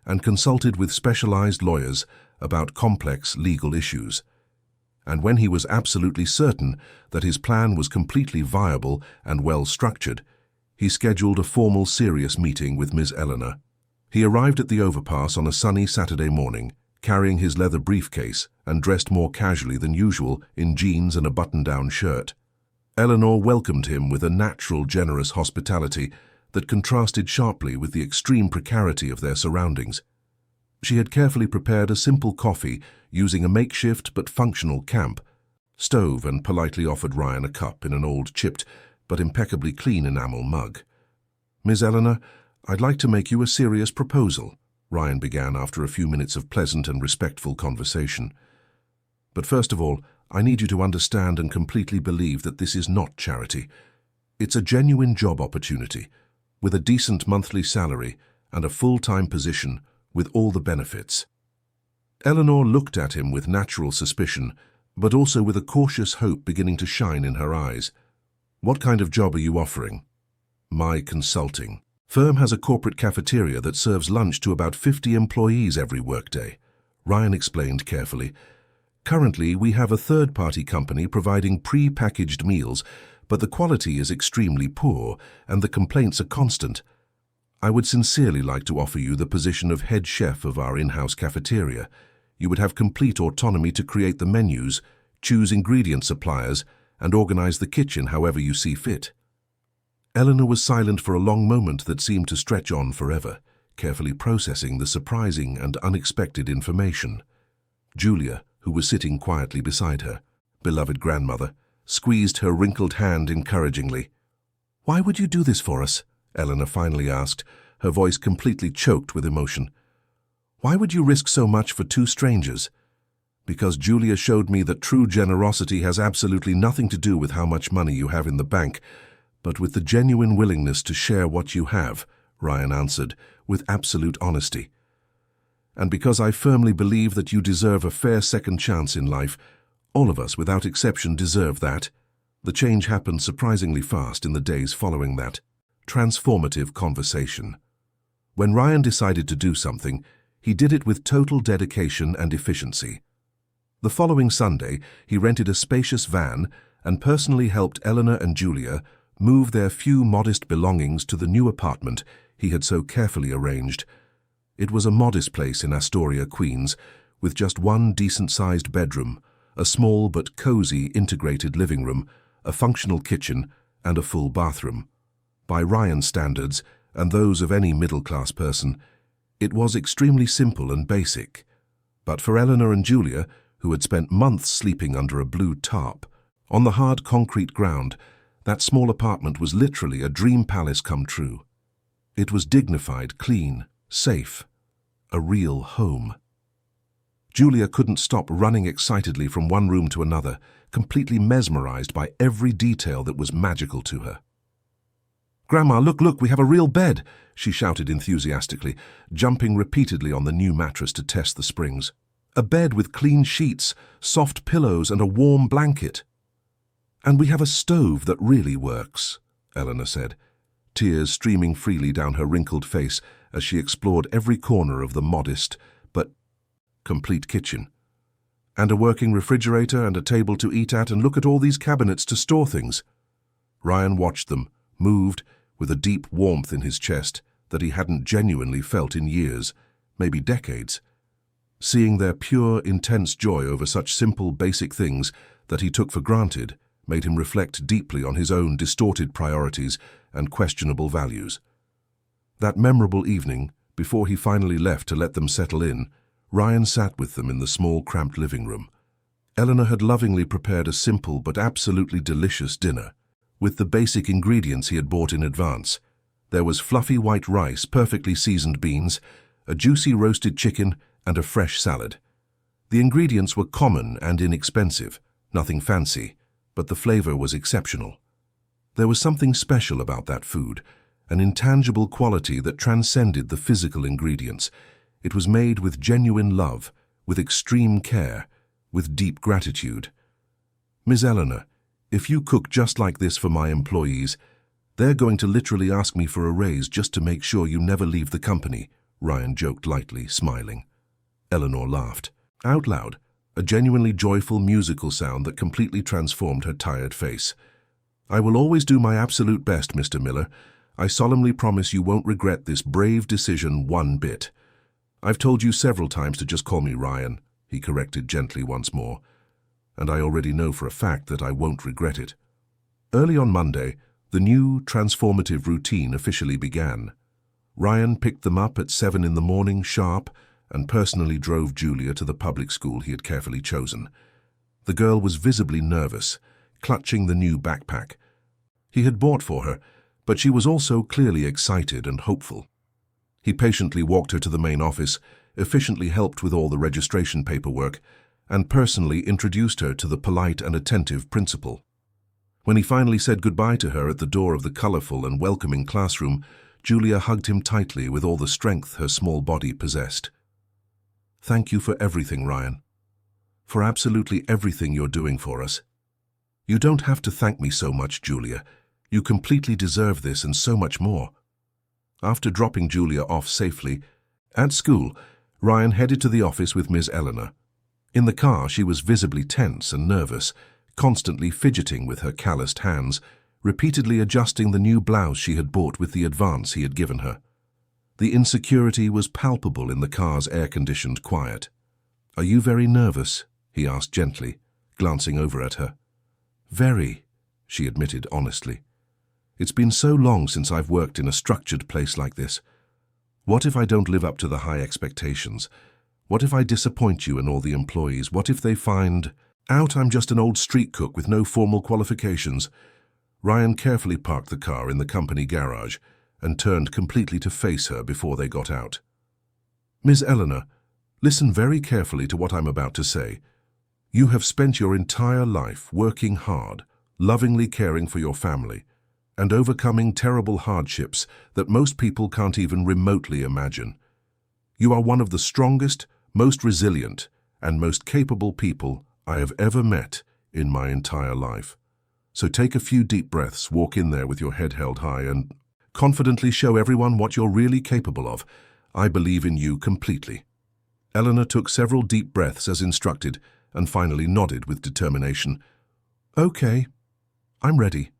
and consulted with specialized lawyers about complex legal issues. And when he was absolutely certain that his plan was completely viable and well-structured, He scheduled a formal, serious meeting with Ms. Eleanor. He arrived at the overpass on a sunny Saturday morning, carrying his leather briefcase and dressed more casually than usual in jeans and a button-down shirt. Eleanor welcomed him with a natural, generous hospitality that contrasted sharply with the extreme precarity of their surroundings. She had carefully prepared a simple coffee using a makeshift but functional camp stove and politely offered Ryan a cup in an old chipped but impeccably clean enamel mug. "Ms. Eleanor, I'd like to make you a serious proposal," Ryan began after a few minutes of pleasant and respectful conversation. "But first of all, I need you to understand and completely believe that this is not charity. It's a genuine job opportunity, with a decent monthly salary and a full-time position with all the benefits." Eleanor looked at him with natural suspicion, but also with a cautious hope beginning to shine in her eyes. "What kind of job are you offering?" "My consulting firm has a corporate cafeteria that serves lunch to about 50 employees every workday," Ryan explained carefully. "Currently, we have a third-party company providing pre-packaged meals, but the quality is extremely poor and the complaints are constant. I would sincerely like to offer you the position of head chef of our in-house cafeteria. You would have complete autonomy to create the menus, choose ingredient suppliers, and organize the kitchen however you see fit." Eleanor was silent for a long moment that seemed to stretch on forever, carefully processing the surprising and unexpected information. Julia, who was sitting quietly beside her, beloved grandmother, squeezed her wrinkled hand encouragingly. "Why would you do this for us?" Eleanor finally asked, her voice completely choked with emotion. "Why would you risk so much for two strangers?" "Because Julia showed me that true generosity has absolutely nothing to do with how much money you have in the bank, but with the genuine willingness to share what you have," Ryan answered, with absolute honesty. "And because I firmly believe that you deserve a fair second chance in life. All of us, without exception, deserve that." The change happened surprisingly fast in the days following that transformative conversation. When Ryan decided to do something, he did it with total dedication and efficiency. The following Sunday, he rented a spacious van and personally helped Eleanor and Julia move their few modest belongings to the new apartment he had so carefully arranged. It was a modest place in Astoria, Queens, with just one decent-sized bedroom, a small but cozy integrated living room, a functional kitchen, and a full bathroom. By Ryan's standards, and those of any middle-class person, it was extremely simple and basic. But for Eleanor and Julia, who had spent months sleeping under a blue tarp, on the hard concrete ground, that small apartment was literally a dream palace come true. It was dignified, clean, safe, a real home. Julia couldn't stop running excitedly from one room to another, completely mesmerized by every detail that was magical to her. "Grandma, look, we have a real bed," she shouted enthusiastically, jumping repeatedly on the new mattress to test the springs. "A bed with clean sheets, soft pillows, and a warm blanket." "And we have a stove that really works," Eleanor said, tears streaming freely down her wrinkled face as she explored every corner of the modest but complete kitchen. "And a working refrigerator and a table to eat at, and look at all these cabinets to store things." Ryan watched them, moved, with a deep warmth in his chest that he hadn't genuinely felt in years, maybe decades. Seeing their pure, intense joy over such simple, basic things that he took for granted made him reflect deeply on his own distorted priorities and questionable values. That memorable evening, before he finally left to let them settle in, Ryan sat with them in the small, cramped living room. Eleanor had lovingly prepared a simple but absolutely delicious dinner, with the basic ingredients he had bought in advance. There was fluffy white rice, perfectly seasoned beans, a juicy roasted chicken, and a fresh salad. The ingredients were common and inexpensive, nothing fancy, but the flavor was exceptional. There was something special about that food, an intangible quality that transcended the physical ingredients. It was made with genuine love, with extreme care, with deep gratitude. "Ms. Eleanor, if you cook just like this for my employees, they're going to literally ask me for a raise just to make sure you never leave the company," Ryan joked lightly, smiling. Eleanor laughed, out loud, a genuinely joyful musical sound that completely transformed her tired face. "I will always do my absolute best, Mr. Miller. I solemnly promise you won't regret this brave decision one bit. I've told you several times to just call me Ryan, he corrected gently once more, and I already know for a fact that I won't regret it. Early on Monday, the new transformative routine officially began. Ryan picked them up at 7 in the morning sharp and personally drove Julia to the public school he had carefully chosen. The girl was visibly nervous, clutching the new backpack he had bought for her, but she was also clearly excited and hopeful. He patiently walked her to the main office, efficiently helped with all the registration paperwork, and personally introduced her to the polite and attentive principal. When he finally said goodbye to her at the door of the colorful and welcoming classroom, Julia hugged him tightly with all the strength her small body possessed. "Thank you for everything, Ryan. For absolutely everything you're doing for us. You don't have to thank me so much, Julia. You completely deserve this and so much more." After dropping Julia off safely, at school, Ryan headed to the office with Ms. Eleanor. In the car, she was visibly tense and nervous, constantly fidgeting with her calloused hands, repeatedly adjusting the new blouse she had bought with the advance he had given her. The insecurity was palpable in the car's air-conditioned quiet. "Are you very nervous?" he asked gently, glancing over at her. "Very," she admitted honestly. "It's been so long since I've worked in a structured place like this. What if I don't live up to the high expectations? What if I disappoint you and all the employees? What if they find out I'm just an old street cook with no formal qualifications?" Ryan carefully parked the car in the company garage and turned completely to face her before they got out. "Ms. Eleanor, listen very carefully to what I'm about to say. You have spent your entire life working hard, lovingly caring for your family, and overcoming terrible hardships that most people can't even remotely imagine. You are one of the strongest, most resilient, and most capable people I have ever met in my entire life. So take a few deep breaths, walk in there with your head held high, and confidently show everyone what you're really capable of. I believe in you completely." Eleanor took several deep breaths as instructed and finally nodded with determination. "Okay, I'm ready."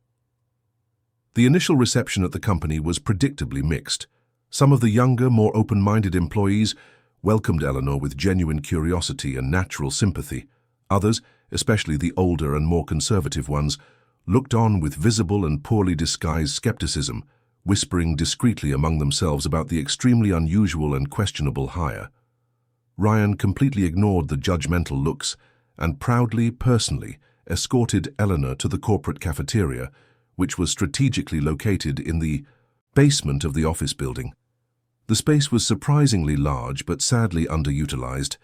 The initial reception at the company was predictably mixed. Some of the younger, more open-minded employees welcomed Eleanor with genuine curiosity and natural sympathy. Others, especially the older and more conservative ones, looked on with visible and poorly disguised skepticism, whispering discreetly among themselves about the extremely unusual and questionable hire. Ryan completely ignored the judgmental looks and proudly, personally, escorted Eleanor to the corporate cafeteria, which was strategically located in the basement of the office building. The space was surprisingly large but sadly underutilized.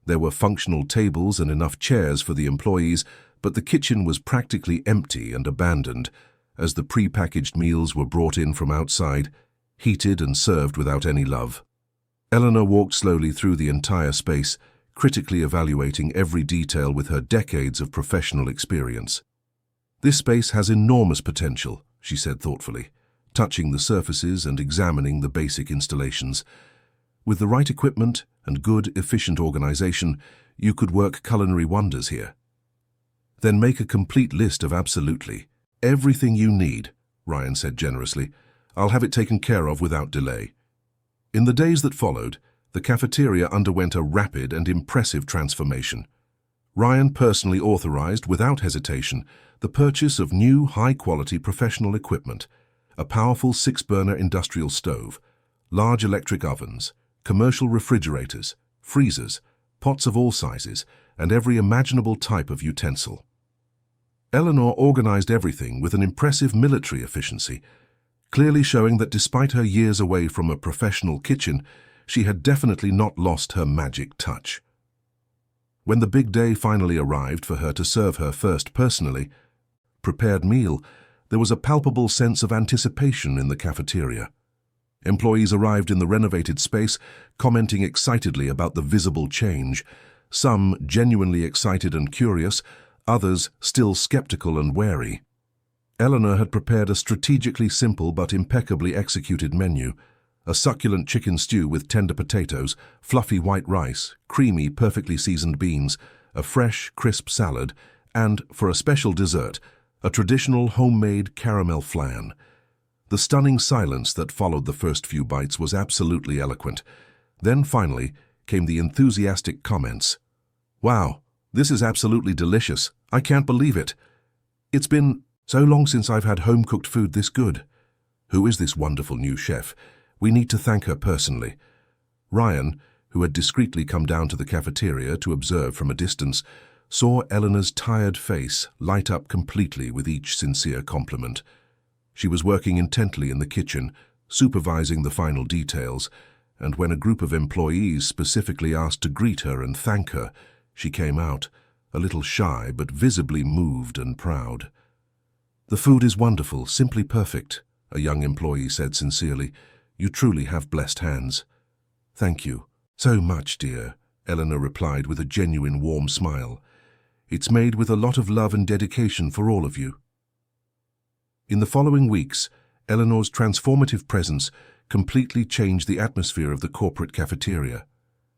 There were functional tables and enough chairs for the employees, but the kitchen was practically empty and abandoned, as the pre-packaged meals were brought in from outside, heated and served without any love. Eleanor walked slowly through the entire space, critically evaluating every detail with her decades of professional experience. "This space has enormous potential," she said thoughtfully, touching the surfaces and examining the basic installations. "With the right equipment and good, efficient organization, you could work culinary wonders here." "Then make a complete list of absolutely everything you need," Ryan said generously. "I'll have it taken care of without delay." In the days that followed, the cafeteria underwent a rapid and impressive transformation. Ryan personally authorized, without hesitation, the purchase of new, high-quality professional equipment, a powerful 6-burner industrial stove, large electric ovens, commercial refrigerators, freezers, pots of all sizes, and every imaginable type of utensil. Eleanor organized everything with an impressive military efficiency, clearly showing that despite her years away from a professional kitchen, she had definitely not lost her magic touch. When the big day finally arrived for her to serve her first personally prepared meal, there was a palpable sense of anticipation in the cafeteria. Employees arrived in the renovated space, commenting excitedly about the visible change, some genuinely excited and curious, others still skeptical and wary. Eleanor had prepared a strategically simple but impeccably executed menu: a succulent chicken stew with tender potatoes, fluffy white rice, creamy, perfectly seasoned beans, a fresh, crisp salad, and, for a special dessert, a traditional homemade caramel flan. The stunning silence that followed the first few bites was absolutely eloquent. Then, finally, came the enthusiastic comments. "Wow, this is absolutely delicious. I can't believe it. It's been so long since I've had home-cooked food this good. Who is this wonderful new chef? We need to thank her personally." Ryan, who had discreetly come down to the cafeteria to observe from a distance, saw Eleanor's tired face light up completely with each sincere compliment. She was working intently in the kitchen, supervising the final details, and when a group of employees specifically asked to greet her and thank her, she came out, a little shy but visibly moved and proud. "The food is wonderful, simply perfect," a young employee said sincerely. "You truly have blessed hands." "Thank you so much, dear," Eleanor replied with a genuine warm smile. "It's made with a lot of love and dedication for all of you." In the following weeks, Eleanor's transformative presence completely changed the atmosphere of the corporate cafeteria.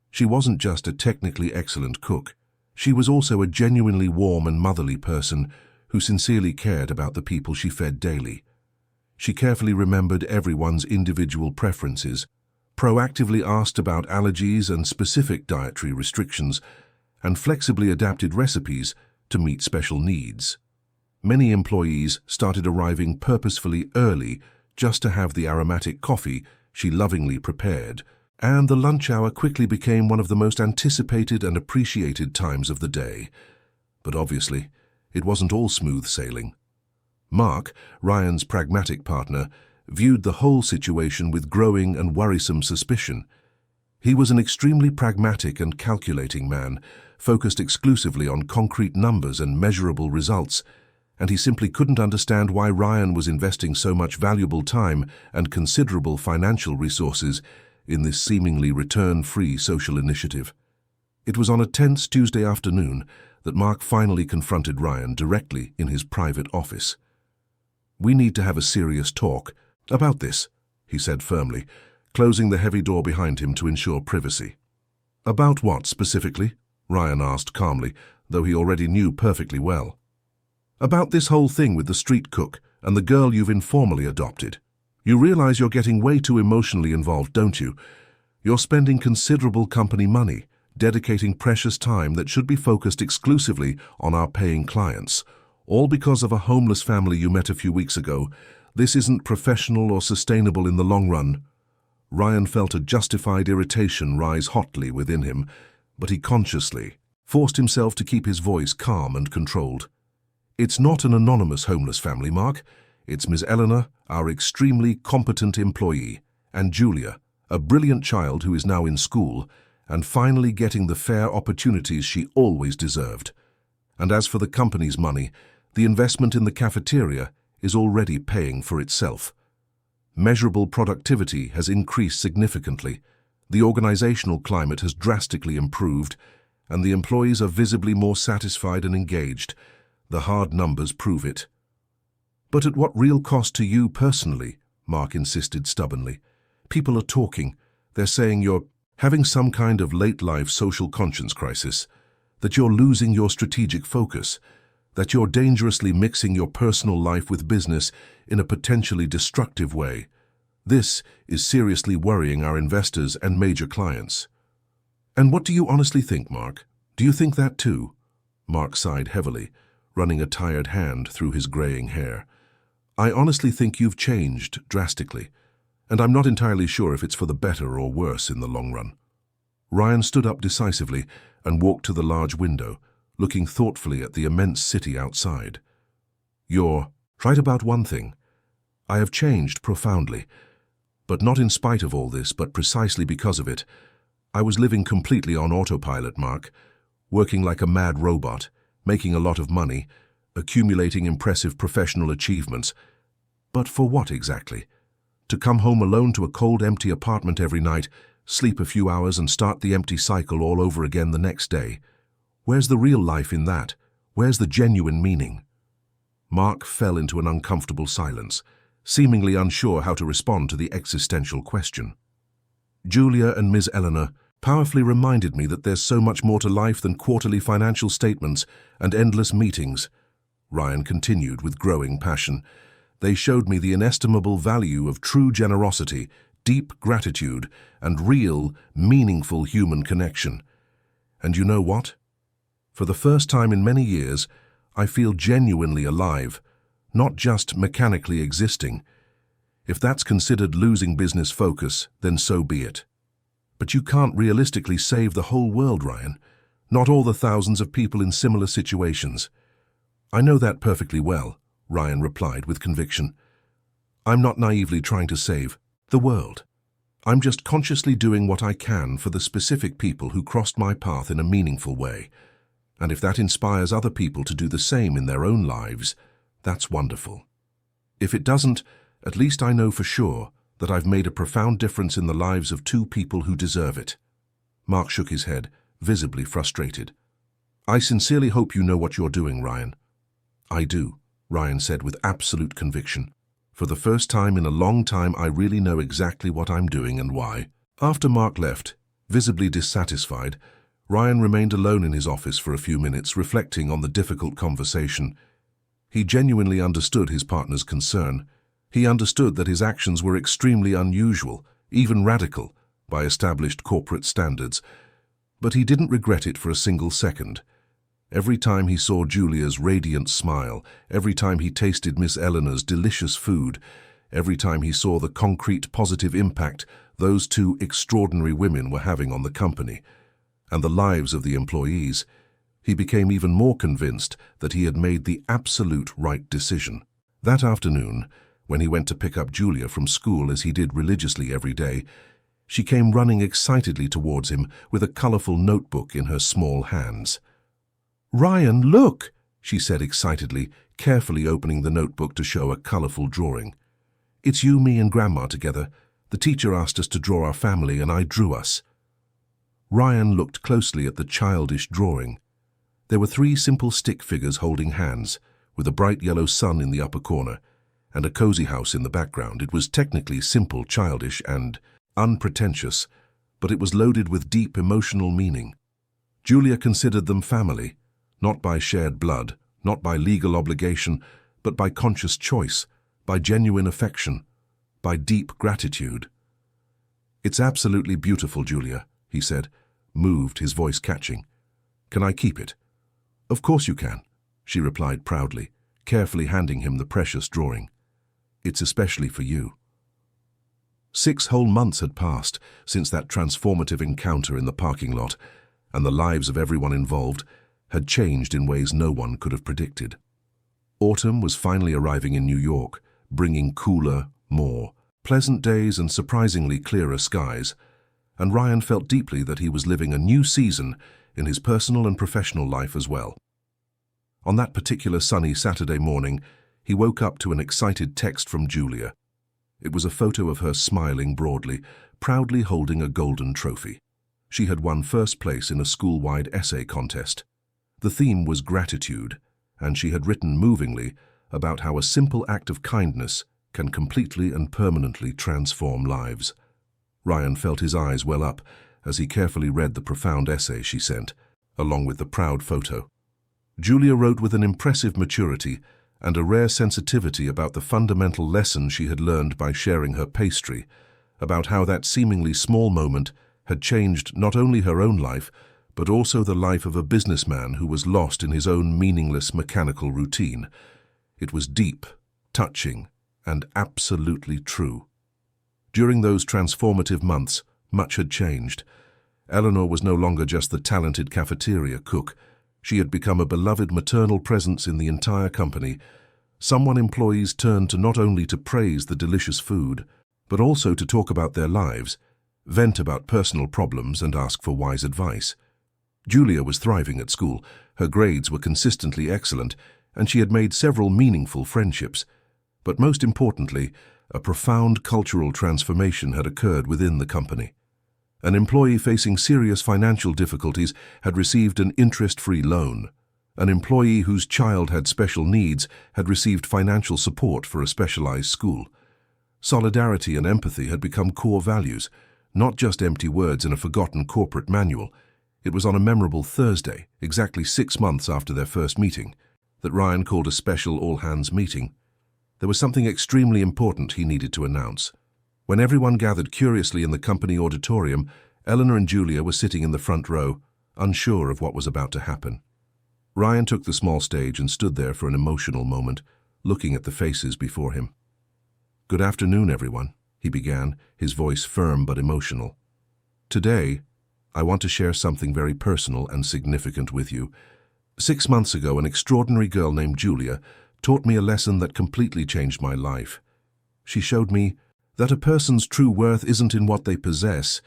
She wasn't just a technically excellent cook. She was also a genuinely warm and motherly person who sincerely cared about the people she fed daily. She carefully remembered everyone's individual preferences, proactively asked about allergies and specific dietary restrictions, and flexibly adapted recipes to meet special needs. Many employees started arriving purposefully early just to have the aromatic coffee she lovingly prepared, and the lunch hour quickly became one of the most anticipated and appreciated times of the day. But obviously, it wasn't all smooth sailing. Mark, Ryan's pragmatic partner, viewed the whole situation with growing and worrisome suspicion. He was an extremely pragmatic and calculating man, focused exclusively on concrete numbers and measurable results, and he simply couldn't understand why Ryan was investing so much valuable time and considerable financial resources in this seemingly return-free social initiative. It was on a tense Tuesday afternoon that Mark finally confronted Ryan directly in his private office. "We need to have a serious talk about this," he said firmly, closing the heavy door behind him to ensure privacy. "About what specifically?" Ryan asked calmly, though he already knew perfectly well. "About this whole thing with the street cook and the girl you've informally adopted. You realize you're getting way too emotionally involved, don't you? You're spending considerable company money, dedicating precious time that should be focused exclusively on our paying clients, all because of a homeless family you met a few weeks ago. This isn't professional or sustainable in the long run." Ryan felt a justified irritation rise hotly within him, but he consciously forced himself to keep his voice calm and controlled. "It's not an anonymous homeless family, Mark. It's Miss Eleanor, our extremely competent employee, and Julia, a brilliant child who is now in school and finally getting the fair opportunities she always deserved. And as for the company's money, the investment in the cafeteria is already paying for itself. Measurable productivity has increased significantly, the organizational climate has drastically improved, and the employees are visibly more satisfied and engaged. The hard numbers prove it." "But at what real cost to you personally?" Mark insisted stubbornly. "People are talking. They're saying you're having some kind of late-life social conscience crisis, that you're losing your strategic focus, that you're dangerously mixing your personal life with business in a potentially destructive way. This is seriously worrying our investors and major clients." "And what do you honestly think, Mark? Do you think that too?" Mark sighed heavily, running a tired hand through his graying hair. "I honestly think you've changed drastically, and I'm not entirely sure if it's for the better or worse in the long run." Ryan stood up decisively and walked to the large window, looking thoughtfully at the immense city outside. "You're right about one thing. I have changed profoundly, but not in spite of all this, but precisely because of it. I was living completely on autopilot, Mark, working like a mad robot, making a lot of money, accumulating impressive professional achievements. But for what exactly? To come home alone to a cold, empty apartment every night, sleep a few hours and start the empty cycle all over again the next day. Where's the real life in that? Where's the genuine meaning?" Mark fell into an uncomfortable silence, seemingly unsure how to respond to the existential question. "Julia and Ms. Eleanor powerfully reminded me that there's so much more to life than quarterly financial statements and endless meetings," Ryan continued with growing passion. They showed me the inestimable value of true generosity, deep gratitude, and real, meaningful human connection. And you know what? For the first time in many years, I feel genuinely alive, not just mechanically existing. If that's considered losing business focus, then so be it. But you can't realistically save the whole world, Ryan. Not all the thousands of people in similar situations. I know that perfectly well, Ryan replied with conviction. I'm not naively trying to save the world. I'm just consciously doing what I can for the specific people who crossed my path in a meaningful way. And if that inspires other people to do the same in their own lives, that's wonderful. If it doesn't, at least I know for sure that I've made a profound difference in the lives of two people who deserve it. Mark shook his head, visibly frustrated. I sincerely hope you know what you're doing, Ryan. I do, Ryan said with absolute conviction. For the first time in a long time, I really know exactly what I'm doing and why. After Mark left, visibly dissatisfied, Ryan remained alone in his office for a few minutes, reflecting on the difficult conversation. He genuinely understood his partner's concern. He understood that his actions were extremely unusual, even radical, by established corporate standards. But he didn't regret it for a single second. Every time he saw Julia's radiant smile, every time he tasted Miss Eleanor's delicious food, every time he saw the concrete positive impact those two extraordinary women were having on the company and the lives of the employees, he became even more convinced that he had made the absolute right decision. That afternoon, when he went to pick up Julia from school as he did religiously every day, she came running excitedly towards him with a colorful notebook in her small hands. "Ryan, look!" she said excitedly, carefully opening the notebook to show a colorful drawing. "It's you, me, and Grandma together. The teacher asked us to draw our family, and I drew us." Ryan looked closely at the childish drawing. There were 3 simple stick figures holding hands, with a bright yellow sun in the upper corner, and a cozy house in the background. It was technically simple, childish, and unpretentious, but it was loaded with deep emotional meaning. Julia considered them family, not by shared blood, not by legal obligation, but by conscious choice, by genuine affection, by deep gratitude. "It's absolutely beautiful, Julia," he said, moved, his voice catching. "Can I keep it?" "Of course you can," she replied proudly, carefully handing him the precious drawing. "It's especially for you." 6 whole months had passed since that transformative encounter in the parking lot, and the lives of everyone involved had changed in ways no one could have predicted. Autumn was finally arriving in New York, bringing cooler, more pleasant days and surprisingly clearer skies, and Ryan felt deeply that he was living a new season in his personal and professional life as well. On that particular sunny Saturday morning, he woke up to an excited text from Julia. It was a photo of her smiling broadly, proudly holding a golden trophy. She had won first place in a school-wide essay contest. The theme was gratitude, and she had written movingly about how a simple act of kindness can completely and permanently transform lives. Ryan felt his eyes well up as he carefully read the profound essay she sent, along with the proud photo. Julia wrote with an impressive maturity and a rare sensitivity about the fundamental lesson she had learned by sharing her pastry, about how that seemingly small moment had changed not only her own life, but also the life of a businessman who was lost in his own meaningless mechanical routine. It was deep, touching, and absolutely true. During those transformative months, much had changed. Eleanor was no longer just the talented cafeteria cook. She had become a beloved maternal presence in the entire company, someone employees turned to not only to praise the delicious food, but also to talk about their lives, vent about personal problems, and ask for wise advice. Julia was thriving at school. Her grades were consistently excellent, and she had made several meaningful friendships. But most importantly, a profound cultural transformation had occurred within the company. An employee facing serious financial difficulties had received an interest-free loan. An employee whose child had special needs had received financial support for a specialized school. Solidarity and empathy had become core values, not just empty words in a forgotten corporate manual. It was on a memorable Thursday, exactly 6 months after their first meeting, that Ryan called a special all-hands meeting. There was something extremely important he needed to announce. When everyone gathered curiously in the company auditorium, Eleanor and Julia were sitting in the front row, unsure of what was about to happen. Ryan took the small stage and stood there for an emotional moment, looking at the faces before him. "Good afternoon, everyone," he began, his voice firm but emotional. "Today, I want to share something very personal and significant with you. 6 months ago, an extraordinary girl named Julia taught me a lesson that completely changed my life. She showed me that a person's true worth isn't in what they possess,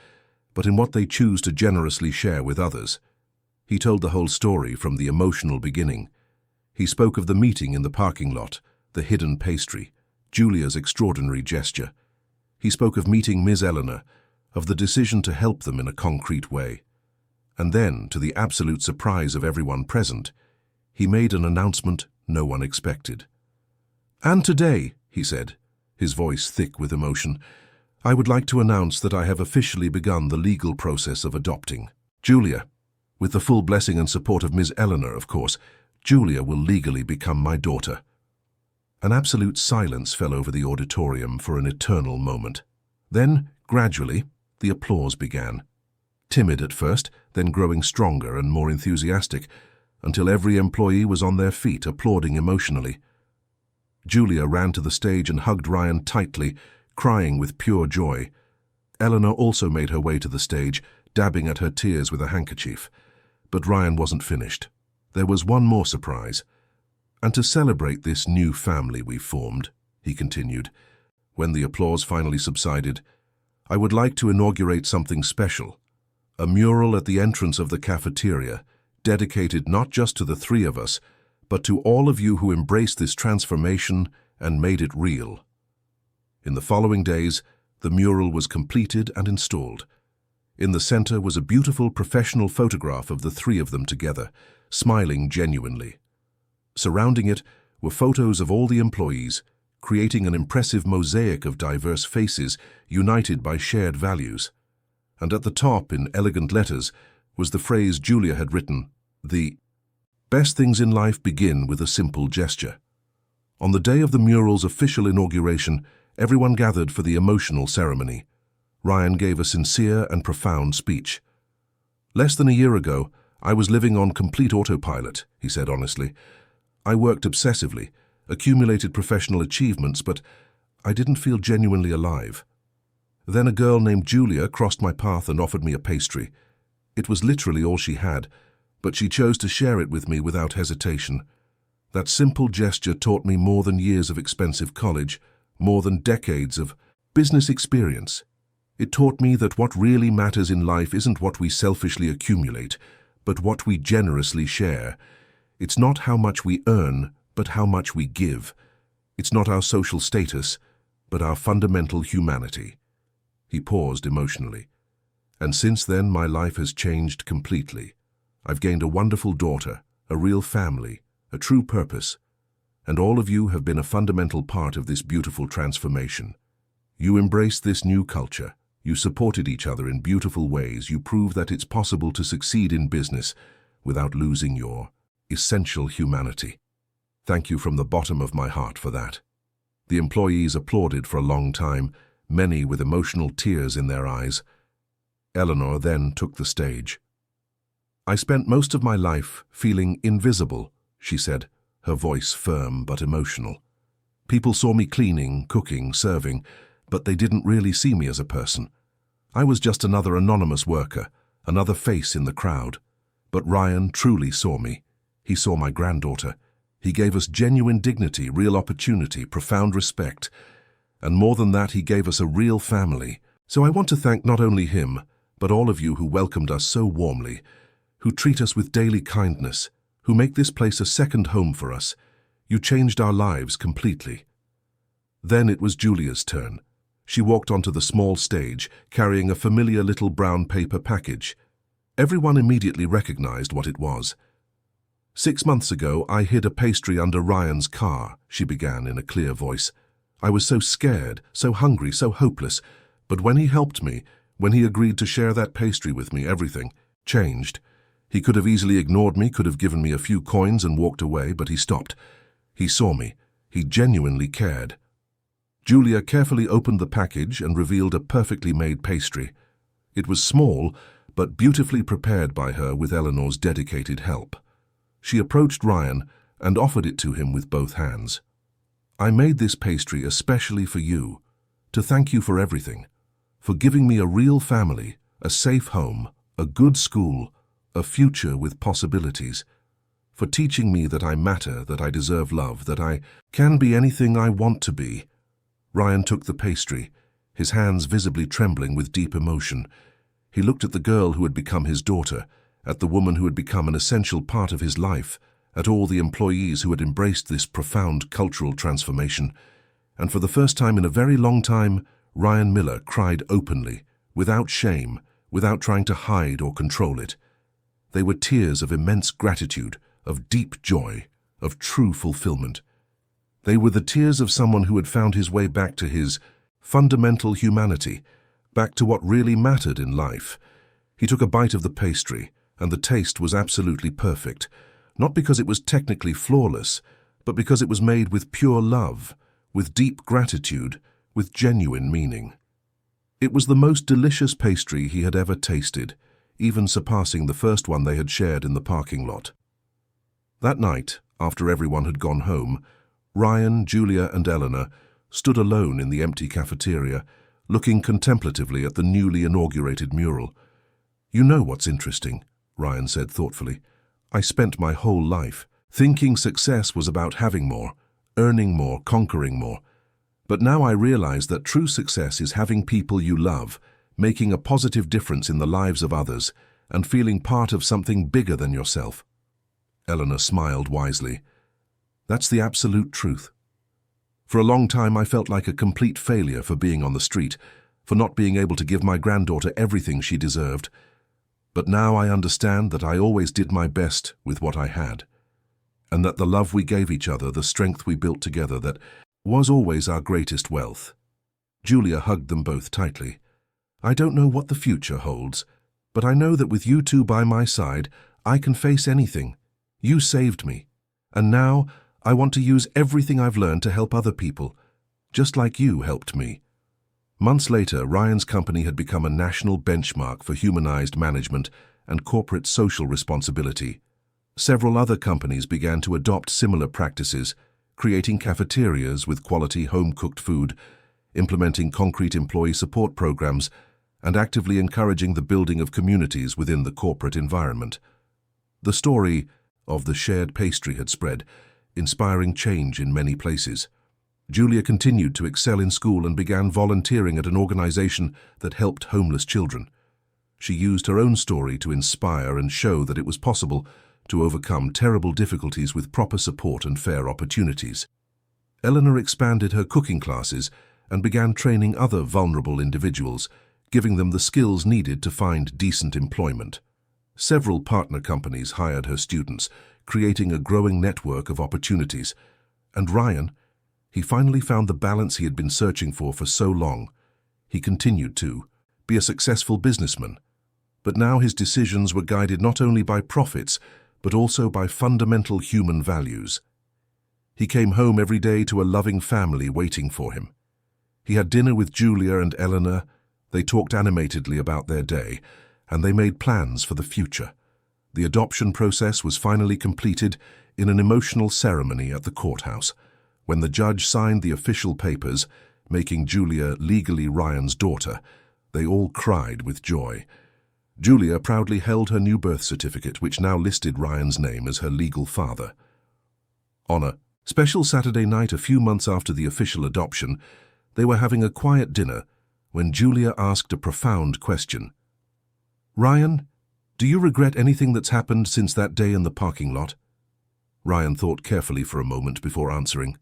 but in what they choose to generously share with others." He told the whole story from the emotional beginning. He spoke of the meeting in the parking lot, the hidden pastry, Julia's extraordinary gesture. He spoke of meeting Ms. Eleanor, of the decision to help them in a concrete way. And then, to the absolute surprise of everyone present, he made an announcement no one expected. "And today," he said, his voice thick with emotion, "I would like to announce that I have officially begun the legal process of adopting Julia. With the full blessing and support of Ms. Eleanor, of course, Julia will legally become my daughter." An absolute silence fell over the auditorium for an eternal moment. Then, gradually, the applause began. Timid at first, then growing stronger and more enthusiastic, until every employee was on their feet applauding emotionally. Julia ran to the stage and hugged Ryan tightly, crying with pure joy. Eleanor also made her way to the stage, dabbing at her tears with a handkerchief. But Ryan wasn't finished. There was one more surprise. "And to celebrate this new family we've formed," he continued, when the applause finally subsided, "I would like to inaugurate something special. A mural at the entrance of the cafeteria, dedicated not just to the three of us, but to all of you who embraced this transformation and made it real." In the following days, the mural was completed and installed. In the center was a beautiful professional photograph of the three of them together, smiling genuinely. Surrounding it were photos of all the employees, creating an impressive mosaic of diverse faces united by shared values. And at the top, in elegant letters, was the phrase Julia had written, "The best things in life begin with a simple gesture." On the day of the mural's official inauguration, everyone gathered for the emotional ceremony. Ryan gave a sincere and profound speech. "Less than a year ago, I was living on complete autopilot," he said honestly. "I worked obsessively, accumulated professional achievements, but I didn't feel genuinely alive. Then a girl named Julia crossed my path and offered me a pastry. It was literally all she had, but she chose to share it with me without hesitation. That simple gesture taught me more than years of expensive college, more than decades of business experience. It taught me that what really matters in life isn't what we selfishly accumulate, but what we generously share. It's not how much we earn, but how much we give. It's not our social status, but our fundamental humanity." He paused emotionally. "And since then, my life has changed completely. I've gained a wonderful daughter, a real family, a true purpose, and all of you have been a fundamental part of this beautiful transformation. You embraced this new culture. You supported each other in beautiful ways. You proved that it's possible to succeed in business without losing your essential humanity. Thank you from the bottom of my heart for that." The employees applauded for a long time, many with emotional tears in their eyes. Eleanor then took the stage. "I spent most of my life feeling invisible," she said, her voice firm but emotional. "People saw me cleaning, cooking, serving, but they didn't really see me as a person. I was just another anonymous worker, another face in the crowd. But Ryan truly saw me. He saw my granddaughter. He gave us genuine dignity, real opportunity, profound respect. And more than that, he gave us a real family. So I want to thank not only him, but all of you who welcomed us so warmly, who treat us with daily kindness, who make this place a second home for us. You changed our lives completely." Then it was Julia's turn. She walked onto the small stage, carrying a familiar little brown paper package. Everyone immediately recognized what it was. "6 months ago, I hid a pastry under Ryan's car," she began in a clear voice. "I was so scared, so hungry, so hopeless. But when he helped me, when he agreed to share that pastry with me, everything changed. He could have easily ignored me, could have given me a few coins and walked away, but he stopped. He saw me. He genuinely cared. Julia carefully opened the package and revealed a perfectly made pastry. It was small, but beautifully prepared by her with Eleanor's dedicated help. She approached Ryan and offered it to him with both hands. "I made this pastry especially for you, to thank you for everything, for giving me a real family, a safe home, a good school, a future with possibilities, for teaching me that I matter, that I deserve love, that I can be anything I want to be." Ryan took the pastry, his hands visibly trembling with deep emotion. He looked at the girl who had become his daughter, at the woman who had become an essential part of his life, at all the employees who had embraced this profound cultural transformation. And for the first time in a very long time, Ryan Miller cried openly, without shame, without trying to hide or control it. They were tears of immense gratitude, of deep joy, of true fulfillment. They were the tears of someone who had found his way back to his fundamental humanity, back to what really mattered in life. He took a bite of the pastry, and the taste was absolutely perfect, not because it was technically flawless, but because it was made with pure love, with deep gratitude, with genuine meaning. It was the most delicious pastry he had ever tasted, even surpassing the first one they had shared in the parking lot. That night, after everyone had gone home, Ryan, Julia, and Eleanor stood alone in the empty cafeteria, looking contemplatively at the newly inaugurated mural. "You know what's interesting," Ryan said thoughtfully. "I spent my whole life thinking success was about having more, earning more, conquering more. But now I realize that true success is having people you love, making a positive difference in the lives of others, and feeling part of something bigger than yourself." Eleanor smiled wisely. "That's the absolute truth. For a long time I felt like a complete failure for being on the street, for not being able to give my granddaughter everything she deserved. But now I understand that I always did my best with what I had, and that the love we gave each other, the strength we built together, that was always our greatest wealth." Julia hugged them both tightly. "I don't know what the future holds, but I know that with you two by my side, I can face anything. You saved me, and now I want to use everything I've learned to help other people, just like you helped me." Months later, Ryan's company had become a national benchmark for humanized management and corporate social responsibility. Several other companies began to adopt similar practices, creating cafeterias with quality home-cooked food, implementing concrete employee support programs, and actively encouraging the building of communities within the corporate environment. The story of the shared pastry had spread, inspiring change in many places. Julia continued to excel in school and began volunteering at an organization that helped homeless children. She used her own story to inspire and show that it was possible to overcome terrible difficulties with proper support and fair opportunities. Eleanor expanded her cooking classes and began training other vulnerable individuals, giving them the skills needed to find decent employment. Several partner companies hired her students, creating a growing network of opportunities. And Ryan, he finally found the balance he had been searching for so long. He continued to be a successful businessman, but now his decisions were guided not only by profits, but also by fundamental human values. He came home every day to a loving family waiting for him. He had dinner with Julia and Eleanor. They talked animatedly about their day, and they made plans for the future. The adoption process was finally completed in an emotional ceremony at the courthouse. When the judge signed the official papers, making Julia legally Ryan's daughter, they all cried with joy. Julia proudly held her new birth certificate, which now listed Ryan's name as her legal father. On a special Saturday night a few months after the official adoption, they were having a quiet dinner when Julia asked a profound question. "Ryan, do you regret anything that's happened since that day in the parking lot?" Ryan thought carefully for a moment before answering.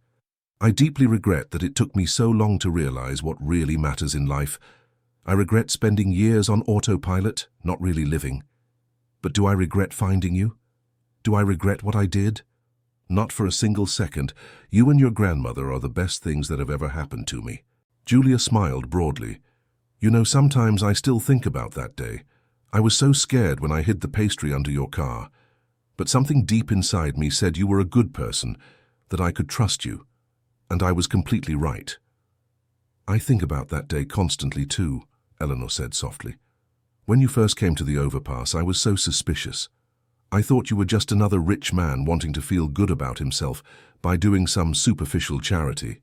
"I deeply regret that it took me so long to realize what really matters in life. I regret spending years on autopilot, not really living. But do I regret finding you? Do I regret what I did? Not for a single second. You and your grandmother are the best things that have ever happened to me." Julia smiled broadly. "You know, sometimes I still think about that day. I was so scared when I hid the pastry under your car. But something deep inside me said you were a good person, that I could trust you. and I was completely right. I think about that day constantly too, Eleanor said softly. When you first came to the overpass, I was so suspicious. I thought you were just another rich man wanting to feel good about himself by doing some superficial charity.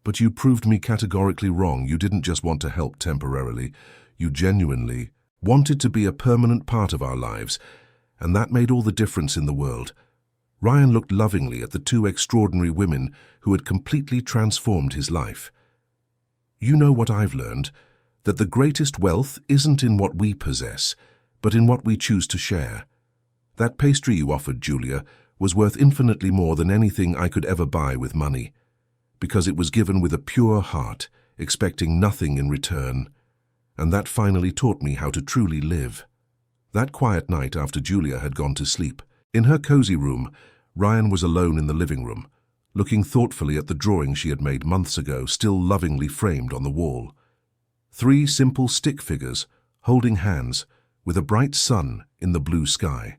But you proved me categorically wrong. You didn't just want to help temporarily. You genuinely wanted to be a permanent part of our lives, and that made all the difference in the world. Ryan looked lovingly at the two extraordinary women who had completely transformed his life. You know what I've learned, that the greatest wealth isn't in what we possess, but in what we choose to share. That pastry you offered, Julia, was worth infinitely more than anything I could ever buy with money, because it was given with a pure heart, expecting nothing in return. And that finally taught me how to truly live. That quiet night after Julia had gone to sleep, in her cozy room, Ryan was alone in the living room, looking thoughtfully at the drawing she had made months ago, still lovingly framed on the wall. 3 simple stick figures, holding hands, with a bright sun in the blue sky.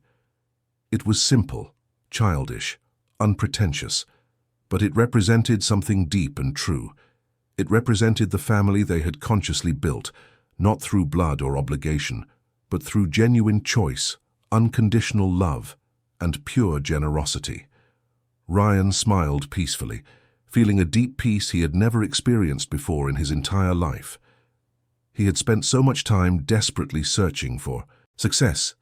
It was simple, childish, unpretentious, but it represented something deep and true. It represented the family they had consciously built, not through blood or obligation, but through genuine choice, unconditional love, and pure generosity. Ryan smiled peacefully, feeling a deep peace he had never experienced before in his entire life. He had spent so much time desperately searching for success,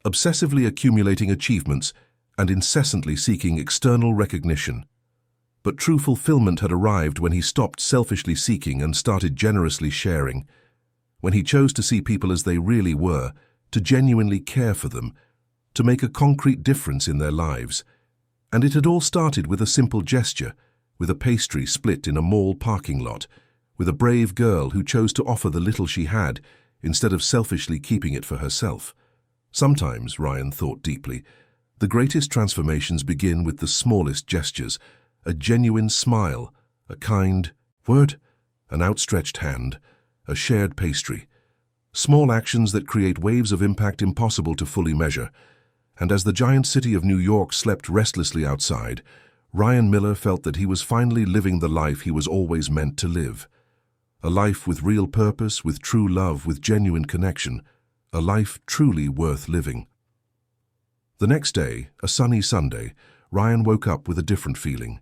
obsessively accumulating achievements, and incessantly seeking external recognition. But true fulfillment had arrived when he stopped selfishly seeking and started generously sharing, when he chose to see people as they really were, to genuinely care for them, to make a concrete difference in their lives. And it had all started with a simple gesture, with a pastry split in a mall parking lot, with a brave girl who chose to offer the little she had instead of selfishly keeping it for herself. Sometimes, Ryan thought deeply, the greatest transformations begin with the smallest gestures, a genuine smile, a kind word, an outstretched hand, a shared pastry. Small actions that create waves of impact impossible to fully measure. And as the giant city of New York slept restlessly outside, Ryan Miller felt that he was finally living the life he was always meant to live. A life with real purpose, with true love, with genuine connection. A life truly worth living. The next day, a sunny Sunday, Ryan woke up with a different feeling.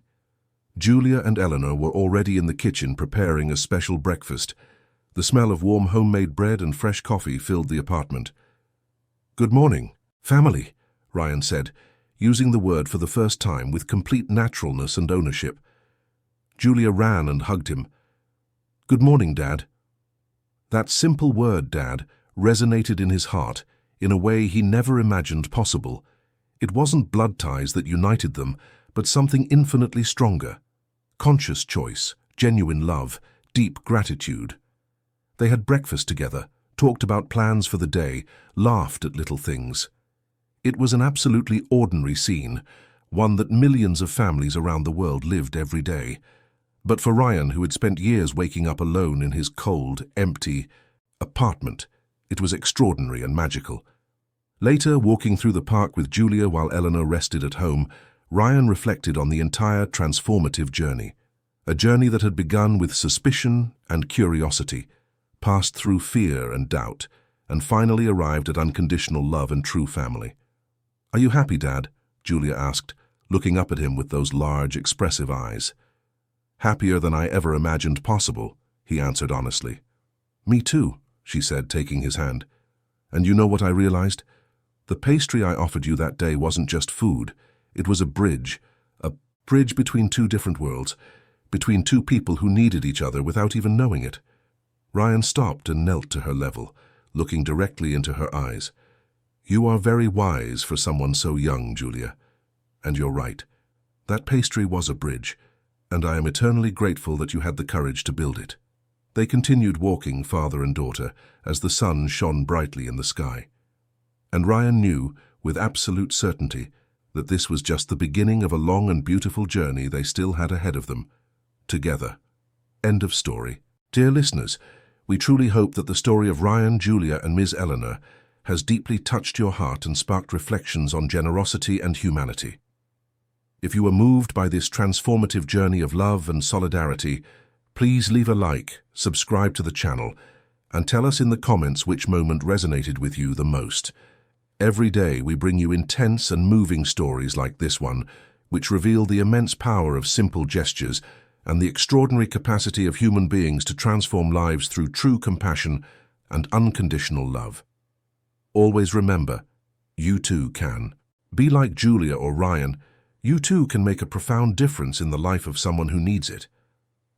Julia and Eleanor were already in the kitchen preparing a special breakfast. The smell of warm homemade bread and fresh coffee filled the apartment. "Good morning, family," Ryan said, using the word for the first time with complete naturalness and ownership. Julia ran and hugged him. "Good morning, Dad." That simple word, Dad, resonated in his heart in a way he never imagined possible. It wasn't blood ties that united them, but something infinitely stronger. Conscious choice, genuine love, deep gratitude. They had breakfast together, talked about plans for the day, laughed at little things. It was an absolutely ordinary scene, one that millions of families around the world lived every day. But for Ryan, who had spent years waking up alone in his cold, empty apartment, it was extraordinary and magical. Later, walking through the park with Julia while Eleanor rested at home, Ryan reflected on the entire transformative journey. A journey that had begun with suspicion and curiosity, passed through fear and doubt, and finally arrived at unconditional love and true family. "Are you happy, Dad?" Julia asked, looking up at him with those large, expressive eyes. "Happier than I ever imagined possible," he answered honestly. "Me too," she said, taking his hand. "And you know what I realized? The pastry I offered you that day wasn't just food. It was a bridge between two different worlds, between two people who needed each other without even knowing it." Ryan stopped and knelt to her level, looking directly into her eyes. "You are very wise for someone so young, Julia. And you're right. That pastry was a bridge, and I am eternally grateful that you had the courage to build it." They continued walking, father and daughter, as the sun shone brightly in the sky. And Ryan knew, with absolute certainty, that this was just the beginning of a long and beautiful journey they still had ahead of them, together. End of story. Dear listeners, we truly hope that the story of Ryan, Julia, and Ms. Eleanor has deeply touched your heart and sparked reflections on generosity and humanity. If you were moved by this transformative journey of love and solidarity, please leave a like, subscribe to the channel, and tell us in the comments which moment resonated with you the most. Every day we bring you intense and moving stories like this one, which reveal the immense power of simple gestures and the extraordinary capacity of human beings to transform lives through true compassion and unconditional love. Always remember, you too can. Be like Julia or Ryan. You too can make a profound difference in the life of someone who needs it.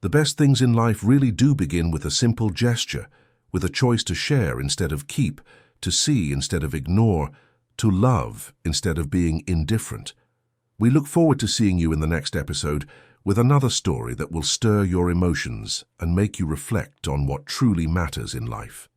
The best things in life really do begin with a simple gesture, with a choice to share instead of keep, to see instead of ignore, to love instead of being indifferent. We look forward to seeing you in the next episode with another story that will stir your emotions and make you reflect on what truly matters in life.